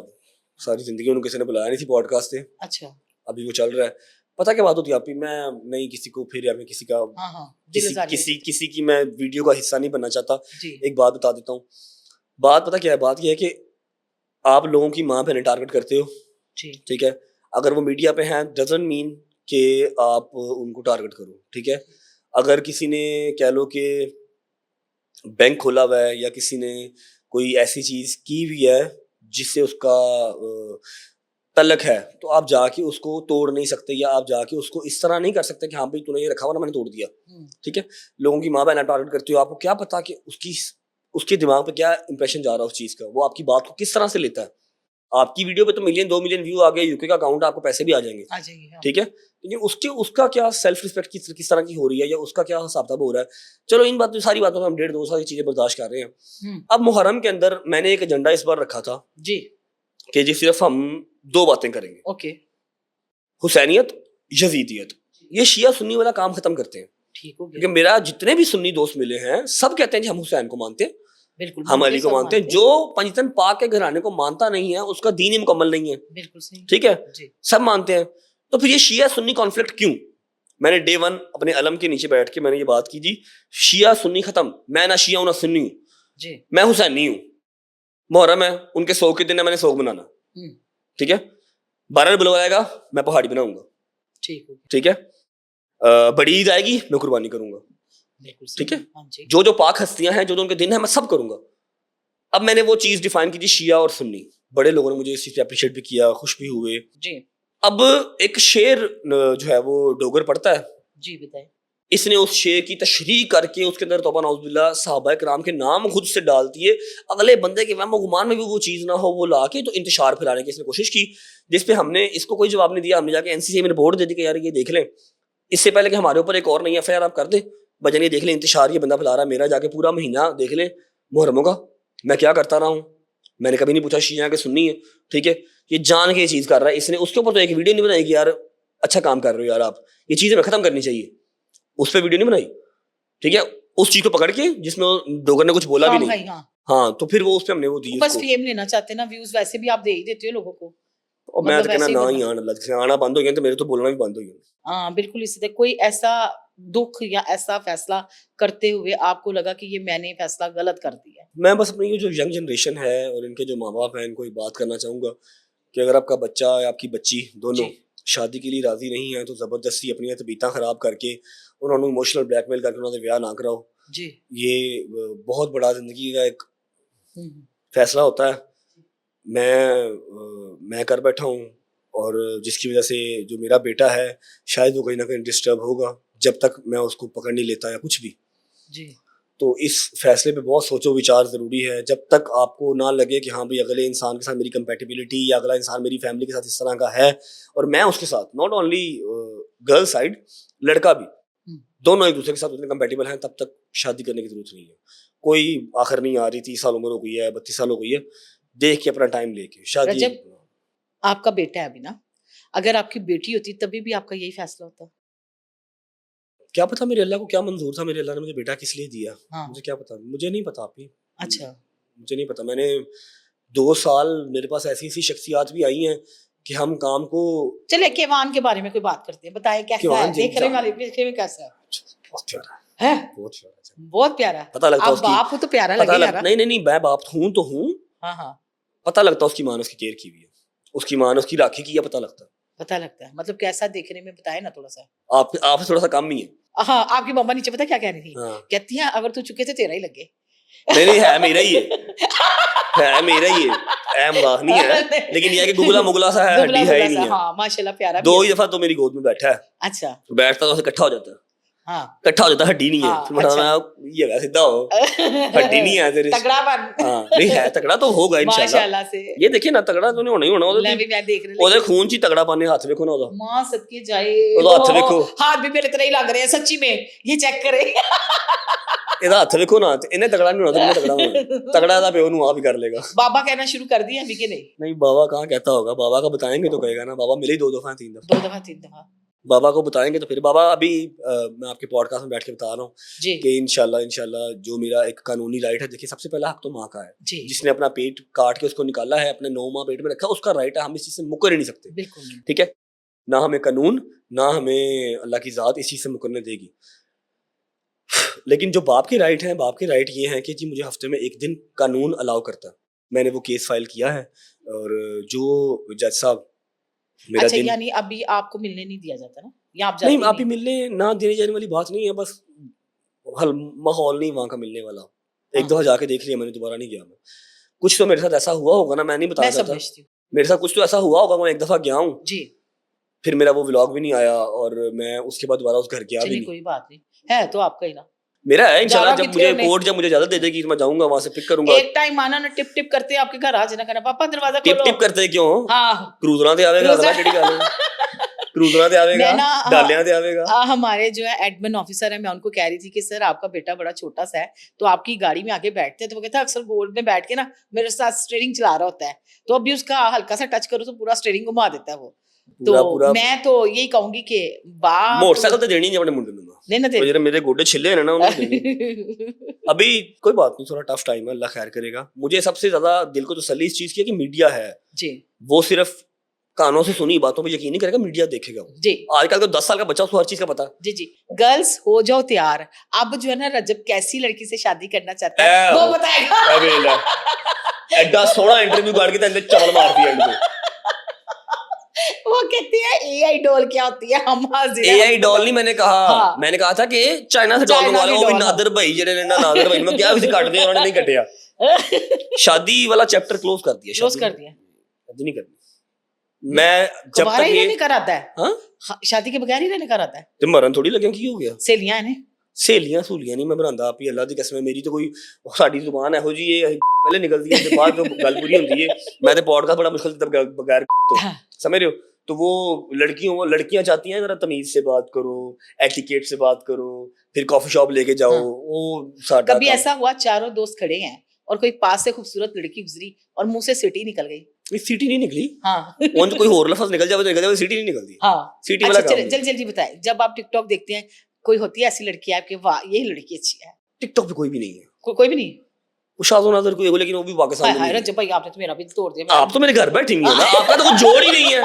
सारी जिंदगी उन्हें किसी ने बुलाया नहीं थी पॉडकास्ट से, अच्छा अभी वो चल रहा है। पता क्या बात होती है आपकी, मैं नहीं किसी को फिर या मैं किसी का हाँ किसी की मैं वीडियो का हिस्सा नहीं बनना चाहता। जी एक बात बता देता हूँ। बात पता क्या है, बात यह है कि आप लोगों की माँ बहनें टारगेट करते हो, जी ठीक है। अगर वो मीडिया पे हैं डजंट मीन कि आप उनको टारगेट करो, ठीक है। अगर किसी ने कह लो कि बैंक खोला हुआ है या किसी ने कोई ऐसी चीज की हुई है जिससे उसका तलक है, तो आप जाके उसको तोड़ नहीं सकते, या आप जाके उसको इस तरह नहीं कर सकते कि हाँ भाई तूने ये रखा हुआ ना मैंने तोड़ दिया, ठीक है। लोगों की माँ बहन टारगेट करते हो, आपको क्या पता कि उसके दिमाग पे क्या इंप्रेशन जा रहा है उस चीज का, वो आपकी बात को किस तरह से लेता है। आपकी वीडियो पे तो 1-2 मिलियन व्यू आ गए, यूके का अकाउंट, आपको पैसे भी आ जाएंगे, हाँ। ठीक है। लेकिन उसका क्या सेल्फ रिस्पेक्ट किस तरह की हो रही है या उसका क्या हिसाब किताब हो रहा है। चलो इन सारी बातों में हम 1.5-2 साल की चीजें बर्दाश्त कर रहे हैं। अब मुहर्रम के अंदर मैंने एक एजेंडा इस बार रखा था जी कि जी सिर्फ हम 2 बातें करेंगे, ओके, हुसैनियत, यजीदियत। ये शिया सुन्नी वाला काम खत्म करते हैं, ठीक हो गया। क्योंकि मेरा जितने भी सुन्नी दोस्त मिले हैं सब कहते हैं जी हम हुसैन को मानते हैं, बिल्कुल हम अली को मानते हैं। जो पंजतन पाक के घराने को मानता नहीं है उसका दीन ही मुकम्मल नहीं है, बिल्कुल सही, ठीक है। जी सब मानते हैं, तो फिर ये शिया सुन्नी कॉन्फ्लिक्ट क्यों? मैंने डे 1 अपने अलम के नीचे बैठ के मैंने ये बात की जी, शिया सुन्नी खत्म, मैं ना शिया हूं ना सुन्नी हूं, जी मैं हुसैनी हूं। मुहर्रम है, उनके 100 के दिन है, मैंने 100 बनाना, ठीक है। 12 बुलवाएगा मैं पहाड़ी बनाऊंगा, ठीक हो गया, ठीक है। बड़ी ईद आएगी मैं कुर्बानी करूंगा, बिल्कुल सही, ठीक है। हाँ जी जो जो पाक हस्तियां हैं, जो जो उनके दिन है, मैं सब करूंगा। अब मैंने वो चीज डिफाइन की थी शिया और सुन्नी। बड़े लोगों ने मुझे इस चीज पे अप्रिशिएट भी किया, खुश भी हुए जी। अब एक शेर जो है वो डोगर पढ़ता है, जी बताएं। इसने उस शेर की तशरीह करके उसके अंदर तौबा नाउज़ुबिल्लाह सहाबा कराम के नाम खुद से डाल दिए, अगले बंदे के वहम गुमान में भी वो चीज़ ना हो, वो ला के तो इंतशार फैलाने की इसने कोशिश की, जिसपे हमने इसको कोई जवाब नहीं दिया। हमने जाके एनसीसी में रिपोर्ट दे दी कि यार ये देख लें, इससे पहले कि हमारे ऊपर एक और नई एफआईआर आप कर दे, बजन ये देख लें इंतशार ये बंदा फैला रहा है। मेरा जाके पूरा महीना देख लें मुहर्रमों का मैं क्या करता रहा हूँ, मैंने कभी नहीं पूछा शिया के सुन्नी है, ठीक है। ये जान के ये चीज़ कर रहा है इसने। उसके ऊपर तो एक वीडियो नहीं बनाई कि यार अच्छा काम कर रहे हो यार आप, ये चीज़ हमें खत्म करनी चाहिए, उस पर वीडियो नहीं बनाई, ठीक है। उस चीज को पकड़ के जिसमें डोगर ने कुछ बोला भी नहीं, हाँ, तो फिर वो उस पे हमने वो दी, बस फेम लेना चाहते ना, व्यूज वैसे भी आप दे ही देते हो लोगों को, और मैं तो कहना ना ही आना, अल्लाह से आना बंद हो गया तो मेरे तो बोलना भी बंद हो गया। हाँ बिल्कुल। इससे कोई ऐसा दुख या ऐसा फैसला करते हुए आपको लगा कि ये मैंने फैसला गलत कर दिया? मैं बस अपनी जो यंग जनरेशन है और इनके जो माँ बाप हैं इनको एक बात करना चाहूंगा कि अगर आपका बच्चा या आपकी बच्ची दोनों शादी के लिए राजी नहीं है तो जबरदस्ती अपनी तबीयत खराब करके उन्होंने इमोशनल ब्लैकमेल करके उन्होंने ब्याह ना कराओ जी। ये बहुत बड़ा जिंदगी का एक फैसला होता है। मैं कर बैठा हूँ और जिसकी वजह से जो मेरा बेटा है शायद वो कहीं ना कहीं डिस्टर्ब होगा जब तक मैं उसको पकड़ नहीं लेता या कुछ भी जी। तो इस फैसले पे बहुत सोचो विचार ज़रूरी है। जब तक आपको ना लगे कि हाँ भाई अगले इंसान के साथ मेरी कंपेटिबिलिटी या अगला इंसान मेरी फैमिली के साथ इस तरह का है और मैं उसके साथ, नॉट ओनली गर्ल साइड, लड़का भी, दोनों एक दूसरे के साथ उतने कंपेटिबल हैं, तब तक शादी करने की जरूरत नहीं है। कोई आखिर नहीं आ रही, 30 साल उम्र हो गई है, 32 साल हो गई है, देख के अपना टाइम लेके शादी। जब आपका बेटा है अभी ना, अगर आपकी बेटी होती तभी भी आपका यही फैसला होता? क्या पता मेरे अल्लाह को क्या मंजूर था, मेरे अल्लाह ने मुझे बेटा किस लिए दिया, हाँ। मुझे क्या पता, मुझे नहीं पता आपकी। अच्छा, मुझे नहीं पता। मैंने 2 साल मेरे पास ऐसी ऐसी शख्सियात भी आई हैं कि हम काम को। चले केवान के बारे में कोई बात करते हैं, बताएं कैसा है देखने वाले, देखने में कैसा है? बहुत प्यारा है, बहुत प्यारा, बहुत प्यारा। पता लगता है उसकी बाप हो तो प्यारा लगेगा। नहीं मैं बाप हूँ तो हूँ, हाँ हाँ, पता लगता है उसकी माँ ने उसकी केयर की हुई है, उसकी माँ ने उसकी राखी की है, पता लगता है। मतलब कैसा देखने में बताए ना थोड़ा सा। आप थोड़ा सा कम ही है। हाँ, आपकी मम्मा नीचे पता क्या कह रही थी? हाँ। कहती है अगर तू चुके तो तेरा ही लगे। नहीं है मेरा ही है। है मेरा ही है मजाक नहीं है, लेकिन ये है कि गुगला मुगला सा है, हड्डी है ही नहीं है। हाँ माशाल्लाह प्यारा भी दो है। ही दफा तो मेरी गोद में बैठा है, अच्छा बैठता तो उसे इकट्ठा हो जाता है, हाँ इकट्ठा हो जाता है, हड्डी नहीं है। हाँ, फिर बताना ये है सीधा हो, हड्डी नहीं है तेरे। तगड़ा बन। हाँ नहीं है तगड़ा तो होगा इंशाल्लाह। माशाल्लाह से ये देखिए ना तगड़ा तो नहीं होना ही होना, मैं भी मैं देख रही ਉਹਦੇ ਖੂਨ ਚ ਹੀ ਤਗੜਾ ਪਾਣੇ ਹੱਥ ਵੇਖੋ ਨਾ ਉਹਦਾ, मां सदके जाए ਉਹਦਾ ਹੱਥ ਵੇਖੋ, हाथ भी मेरे तरह ही लग रहे हैं सच्ची में, ये चेक करे। ਇਹਦਾ ਹੱਥ ਵੇਖੋ ਨਾ, ਤੇ ਇਹਨੇ ਤਗੜਾ ਨਹੀਂ ਹੋਣਾ ਤੇ ਇਹਨੇ ਤਗੜਾ ਹੋਣਾ, ਤਗੜਾ ਦਾ ਪਿਓ ਨੂੰ ਆਪ ਹੀ ਕਰ ਲੇਗਾ। बाबा कहना शुरू कर दिया अभी के नहीं? नहीं बाबा कहाँ कहता होगा, बाबा का बताएंगे तो कहेगा ना, बाबा मिले ही 2 दफा 3 दफा, 2 दफा 3 दफा बाबा को बताएंगे तो फिर बाबा अभी मैं आपके पॉडकास्ट में बैठ के बता रहा हूँ जी कि इंशाल्लाह जो मेरा एक कानूनी राइट है, देखिए सबसे पहला हक तो माँ का है, जी जिसने अपना पेट काट के उसको निकाला है, अपने 9 माह पेट में रखा, उसका राइट है, हम इस चीज से मुकर ही नहीं सकते। बिल्कुल नहीं। ठीक है ना, हमें कानून ना हमें अल्लाह की ज़ात इस चीज़ से मुकरने देगी। लेकिन जो बाप के राइट हैं, बाप के राइट ये हैं कि जी मुझे हफ्ते में 1 दिन कानून अलाउ करता है। मैंने वो केस फाइल किया है और जो जज साहब मेरा अच्छा दिन यानी अभी आपको मिलने नहीं दिया जाता ना, या आप जाते नहीं, आप ही मिलने ना देने जाने वाली बात नहीं है, बस हल माहौल नहीं वहाँ का मिलने वाला। एक हाँ। दफा जाके देख लिया मैंने, दोबारा नहीं गया मैं। कुछ तो मेरे साथ ऐसा हुआ होगा ना, मैं नहीं बता मैं सकता, समझती हूँ मेरे साथ कुछ तो ऐसा हुआ होगा, मैं एक दफा गया हूँ, जी। फिर मेरा वो व्लॉग भी नहीं आया और मैं उसके बाद दोबारा उस घर गया भी चलिए नहीं। कोई बात नहीं, है तो आपका ही ना। मेरा है इंशाल्लाह, जाना जब कितने मुझे में? कोर्ट जब मुझे इजाजत दे देगी तो मैं जाऊंगा, वहां से पिक करूंगा। एक टाइम आना ना, टिप टिप करते आपके घर आ जाना, कहना पापा दरवाजा टिप खोलो। टिप करते क्यों? हाँ क्रूजरां ते आवेगा, क्रूजर- अगला केड़ी गल है, क्रूजरां ते आवेगा, मैं ना- डालियां ते आवेगा। हमारे जो है एडमिन ऑफिसर है, मैं उनको कह रही थी कि सर आपका बेटा बड़ा छोटा सा है, तो आपकी गाड़ी में आके बैठते हैं, तो वो कहता है अक्सर गोल्ड में बैठ के ना मेरे साथ स्टीयरिंग चला रहा होता है, तो अभी उसका हल्का सा टच करो तो पूरा स्टीयरिंग घुमा देता है वो। तो पूरा मैं तो यही कहूंगी कि बाप मोटरसाइकिल तो देनी नहीं अपने मुंडे ਨੂੰ नहीं ना तो जेरे मेरे गोडे छिले ने ना उन्हें देनी। अभी कोई बात नहीं, थोड़ा टफ टाइम है, अल्लाह खैर करेगा। मुझे सबसे ज्यादा दिल को तसल्ली इस चीज की है कि मीडिया है जी वो सिर्फ कानों से सुनी बातों पे यकीन नहीं करेगा, मीडिया देखेगा। जी आजकल तो 10 साल का बच्चा उसको हर चीज का पता है। जी जी गर्ल्स हो जाओ तैयार, अब जो है ना रजब कैसी लड़की से शादी करना चाहता है ऐ वो हो। बताएगा। अबे ले एडा सोना इंटरव्यू काट के तंदे चवल मारती है एंड पे। वो कहती है एआई डॉल क्या होती है, हम हाजिर हैं। एआई डॉल नहीं मैंने कहा, हाँ। मैंने कहा था कि चाइना से डॉल चाइना मंगवा की लो, वो भी doll। नादर भाई जेडे ने ना नादर भाई मैं क्या भी काट दिया, उन्होंने नहीं कटिया। शादी वाला चैप्टर क्लोज कर दिया, क्लोज शादी कर दिया। शादी नहीं करनी। मैं जब कुंवारा तक ही ये रहने का रहता है, हाँ हाँ, शादी के बगैर ही रहने का रहता है। ते मरन थोड़ी लगे की हो गया, सहेलियां है ने सहेलियां सूलियां नहीं मैं बनांदा, आप ही अल्लाह दी कसम है, मेरी तो कोई साडी जुबान है हो जी ये पहले निकलती है ते बाद जो गल पूरी होती है। मैं तो पॉडकास्ट बड़ा मुश्किल तब बगैर तो हाँ। समझ रहे हो, तो वो लड़कियां चाहती हैं जरा तमीज से बात करो, एटिकेट से बात करो, फिर कॉफी शॉप लेके जाओ। हाँ। वो साडा कभी काम। ऐसा हुआ चारों दोस्त खड़े हैं और कोई पास से खूबसूरत लड़की गुजरी और मुंह से सिटी निकल गई? ये सीटी नहीं निकली, हाँ वो तो कोई और लफ्ज निकल जाए तो निकल जाए, सीटी नहीं निकलती। हाँ सीटी अच्छा वाला काम चलिए जल्दी जल्दी बताएं, जब आप टिकटॉक देखते हैं कोई होती है ऐसी लड़की आपके वाह ये लड़की अच्छी है? टिकटॉक पे कोई भी नहीं है, कोई भी नहीं? वो शाज़ो नाज़र कोई है, लेकिन वो भी पाकिस्तान हाय में हाय नहीं है। रजब भाई आपने तो मेरा भी तोड़ दिया। आप तो मेरे घर बैठी हुई है ना, आपका तो कोई जोड़ ही नहीं है,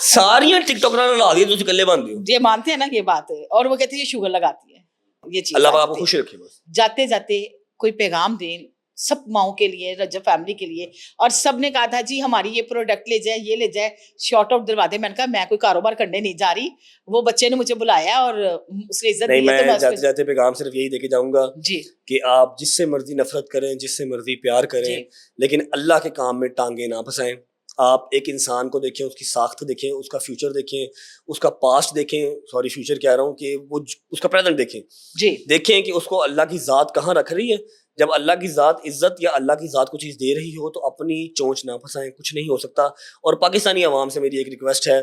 सारियां टिकटॉक ना ला दी, तुम इकल्ले बन दियो। ये मानते हैं ना ये बात है, और वो कहती है शुगर लगाती है, ये चीज अल्लाह पाक आती आपको है। खुश रखे बस। जाते जाते कोई पैगाम दें सब माओ के लिए, रजब फैमिली के लिए। और सब ने कहा था जी हमारी ये प्रोडक्ट ले जाए, ये ले जाए, शॉर्ट आउट दिलवा दे। मैंने कहा मैं कोई कारोबार करने नहीं जा रही, वो बच्चे ने मुझे बुलाया और उसने इज्जत नहीं दी है तो मैं मैं जाते उसको- जाते पैगाम सिर्फ यही देके जाऊंगा जी कि आप जिससे मर्जी नफरत करें, जिससे मर्जी प्यार करें, जी लेकिन अल्लाह के काम में टांगे ना फंसाएं। आप एक इंसान को देखें, उसकी साख्त देखें, उसका फ्यूचर देखें, उसका पास्ट देखें, सॉरी फ्यूचर कह रहा हूँ कि वो उसका प्रेजेंट देखें, जी देखें कि उसको अल्लाह की ज़ात कहाँ रख रही है। जब अल्लाह की ज़ात इज्जत या अल्लाह की ज़ात को चीज़ दे रही हो तो अपनी चोंच ना फंसाएं, कुछ नहीं हो सकता। और पाकिस्तानी अवाम से मेरी एक रिक्वेस्ट है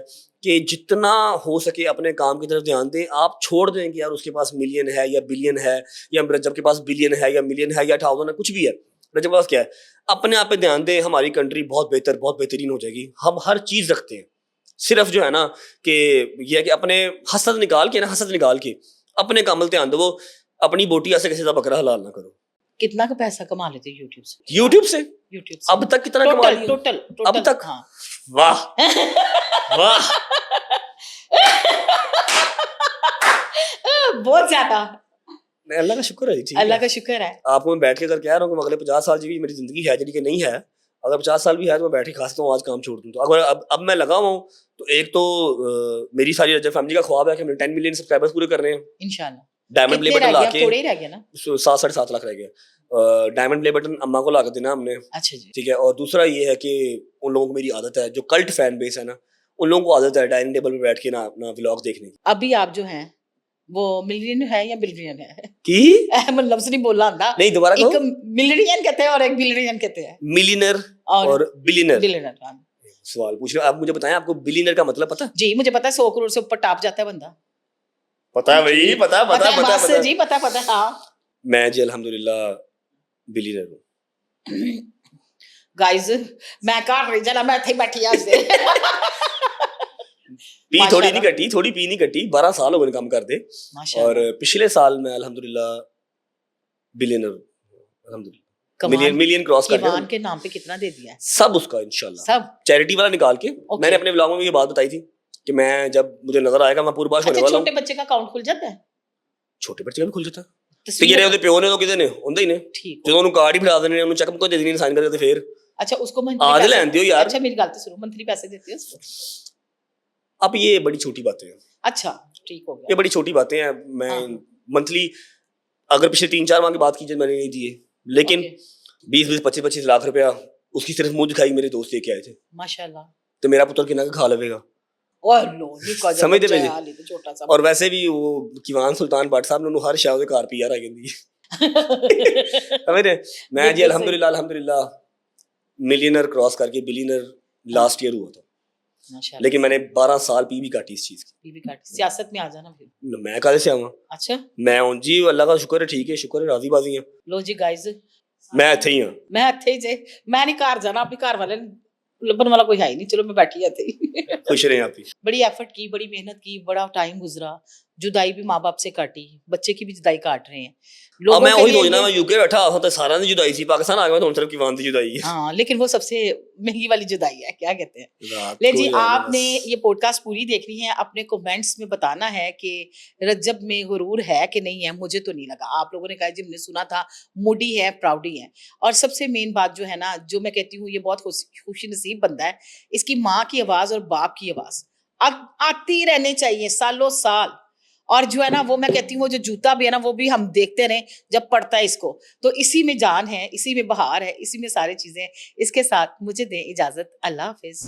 कि जितना हो सके अपने काम की तरफ ध्यान दें। आप छोड़ दें कि यार उसके पास मिलियन है या बिलियन है, या रजब के पास बिलियन है या मिलियन है या 1000 है, कुछ भी है, रजब के पास क्या है, अपने आप पे ध्यान दें। हमारी कंट्री बहुत बेहतर, बहुत बेहतरीन हो जाएगी। हम हर चीज़ रखते हैं, सिर्फ जो है ना कि ये है कि अपने हसद निकाल के अपने कामल ध्यान दो। अपनी बोटी ऐसे किसी का बकरा हलाल ना करो। कितना का पैसा कमा लेते हो यूट्यूब से? यूट्यूब से यूट्यूब से अब तक कितना कमा टोटल लिया? टोटल अब तक? हाँ वाह वाह, बहुत ज्यादा। नहीं, अल्लाह का शुक्र है जी, ठीक अल्लाह है। का शुक्र है। आपको मैं बैठ के अगर कह रहा हूँ कि अगले 50 साल जी मेरी जिंदगी है जी कि नहीं है, अगर 50 साल भी है तो मैं बैठ के खा सकता हूँ, आज काम छोड़ दूँ तो। अगर अब मैं लगा हुआ हूँ तो एक तो मेरी सारी रजब फैमिली का ख्वाब है कि मेरे 10 मिलियन सब्सक्राइबर्स पूरे करने हैं, इंशाल्लाह। डायमंड प्ले कितने बटन रह ला गया? के थोड़े ही रह गया ना? 7-7.5 लाख रह गए। डायमंड प्ले बटन अम्मा को ला के देना हमने, अच्छा जी। ठीक है। और दूसरा ये है कि उन लोगों को मेरी आदत है, जो कल्ट फैन बेस है ना, उन लोगों को आदत है डाइनिंग टेबल पे बैठ के ना अपना व्लॉग देखने की। अभी आप जो हैं वो मिलियन है या बिलियन है? की मैं लफ्ज नहीं बोलना आंदा। नहीं, दोबारा एक कहो। मिलियन कहते हैं और एक बिलियन कहते हैं। मिलियनर और और बिलियनर। बिलियनर, हाँ। सवाल पूछ रहे हो आप, मुझे बताएं आपको बिलियनर का मतलब पता है? जी मुझे पता है, 100 करोड़ से ऊपर टाप जाता है बंदा। पता है भाई, पता पता है पता बस पता। जी, पता है हाँ। मैं जी अल्हम्दुलिल्लाह बिलियनर हूँ। गाइस मैं घर रही जाना, मैं इथे बैठी आज से। पी थोड़ी माशाल्लाह। नहीं कटी, थोड़ी पी नहीं कटी, 12 साल हो गए काम करते। और माशाल्लाह। पिछले साल मैं अल्हम्दुलिल्लाह बिलियनर अल्हम्दुलिल्लाह कमान मिलियन क्रॉस कर ईवान गया। के नाम पे कितना दे दिया है? सब उसका इंशाल्लाह सब। चैरिटी वाला निकाल के। Okay. मैंने अपने व्लॉग में ये बात बताई थी कि मैं जब मुझे नजर आएगा मैं पूर्वाश होने अच्छा, वाला छोटे हूँ। बच्चे का अकाउंट खुल जाता है? छोटे बच्चे का भी खुल जाता ਤੇ तस्वीर- ਜਿਹੜੇ ਉਹਦੇ ਪਿਓ ਨੇ ਉਹ ਕਿਹਦੇ ਨੇ ਹੁੰਦੇ ਹੀ ਨੇ ठीक ਜਦੋਂ ਉਹਨੂੰ ਕਾਰਡ ਹੀ ਫੜਾ ਦੇਣੇ ਨੇ ਉਹਨੂੰ ਚੈੱਕ ਕੋਈ ਦੇ ਦੇਣੀ ਸਾਈਨ ਕਰਕੇ ਤੇ ਫੇਰ अच्छा उसको आज मंथली लेन दियो यार। अच्छा मेरी गल तो सुनो, मंथली पैसे देते हो उसको? अब ये बड़ी छोटी बातें हैं, अच्छा ठीक हो ये गया। बड़ी छोटी बातें हैं। मैं हाँ। मंथली अगर पिछले 3-4 माह की बात कीजिए मैंने नहीं दिए, लेकिन Okay, 20-20 25-25 लाख रुपया उसकी सिर्फ मुंह दिखाई मेरे दोस्त लेके आए थे। माशाल्लाह। तो मेरा पुत्र कितना का खा लवेगा? ओए लो निका जा समझते बच्चा पे है, जी। हाली तो छोटा सा। और वैसे भी वो किवान सुल्तान भट्ट साहब ने उन्होंने हर शाह कार पी यार आई गंदी समझ रहे। मैं जी बिल्कुल अल्हम्दुलिल्लाह अल्हम्दुलिल्लाह मिलियनर क्रॉस करके बिलियनर लास्ट ईयर हुआ था, माशाल्लाह। लेकिन मैंने 12 साल पी भी काटी इस चीज की। बीबी काट सियासत में आ जाना फिर। मैं काहे से आवा? अच्छा मैं हूं जी, अल्लाह का शुक्र है, ठीक है, शुक्र है, राजी बाजी है। लो जी गाइस, मैं इत्थे ही हां। मैं इत्थे ही जे, मैं नहीं घर जाना, अपने घर वाले लभन वाला कोई है ही नहीं, चलो मैं बैठी इत्थे ही। खुश रहे आप ही। बड़ी एफर्ट की, बड़ी मेहनत की, बड़ा टाइम गुजरा, जुदाई भी माँ बाप से काटी, बच्चे की भी जुदाई काट रहे हैं अब लोगों मैं के वही लिए सोचना ये- मैं यूके बैठा होता सारा ने जुदाई सी, पाकिस्तान आ गया तो सिर्फ किवान दी जुदाई है। हाँ लेकिन वो सबसे महंगी वाली जुदाई है, क्या कहते हैं। रात ले को जी जाना आपने बस। ये पॉडकास्ट पूरी देखनी है, अपने कमेंट्स में बताना है कि रजब में गुरूर है कि नहीं है। मुझे तो नहीं लगा, आप लोगों ने कहा जी हमने सुना था मूडी है, प्राउडी है। और सबसे मेन बात जो है ना, जो मैं कहती हूँ ये बहुत खुशी नसीब बंदा है, इसकी माँ की आवाज और बाप की आवाज आती रहनी चाहिए सालों साल। और जो है ना वो मैं कहती हूँ वो जो जूता भी है ना वो भी हम देखते रहे जब पड़ता है इसको, तो इसी में जान है, इसी में बहार है, इसी में सारी चीजें। इसके साथ मुझे दें इजाजत, अल्लाह हाफिज।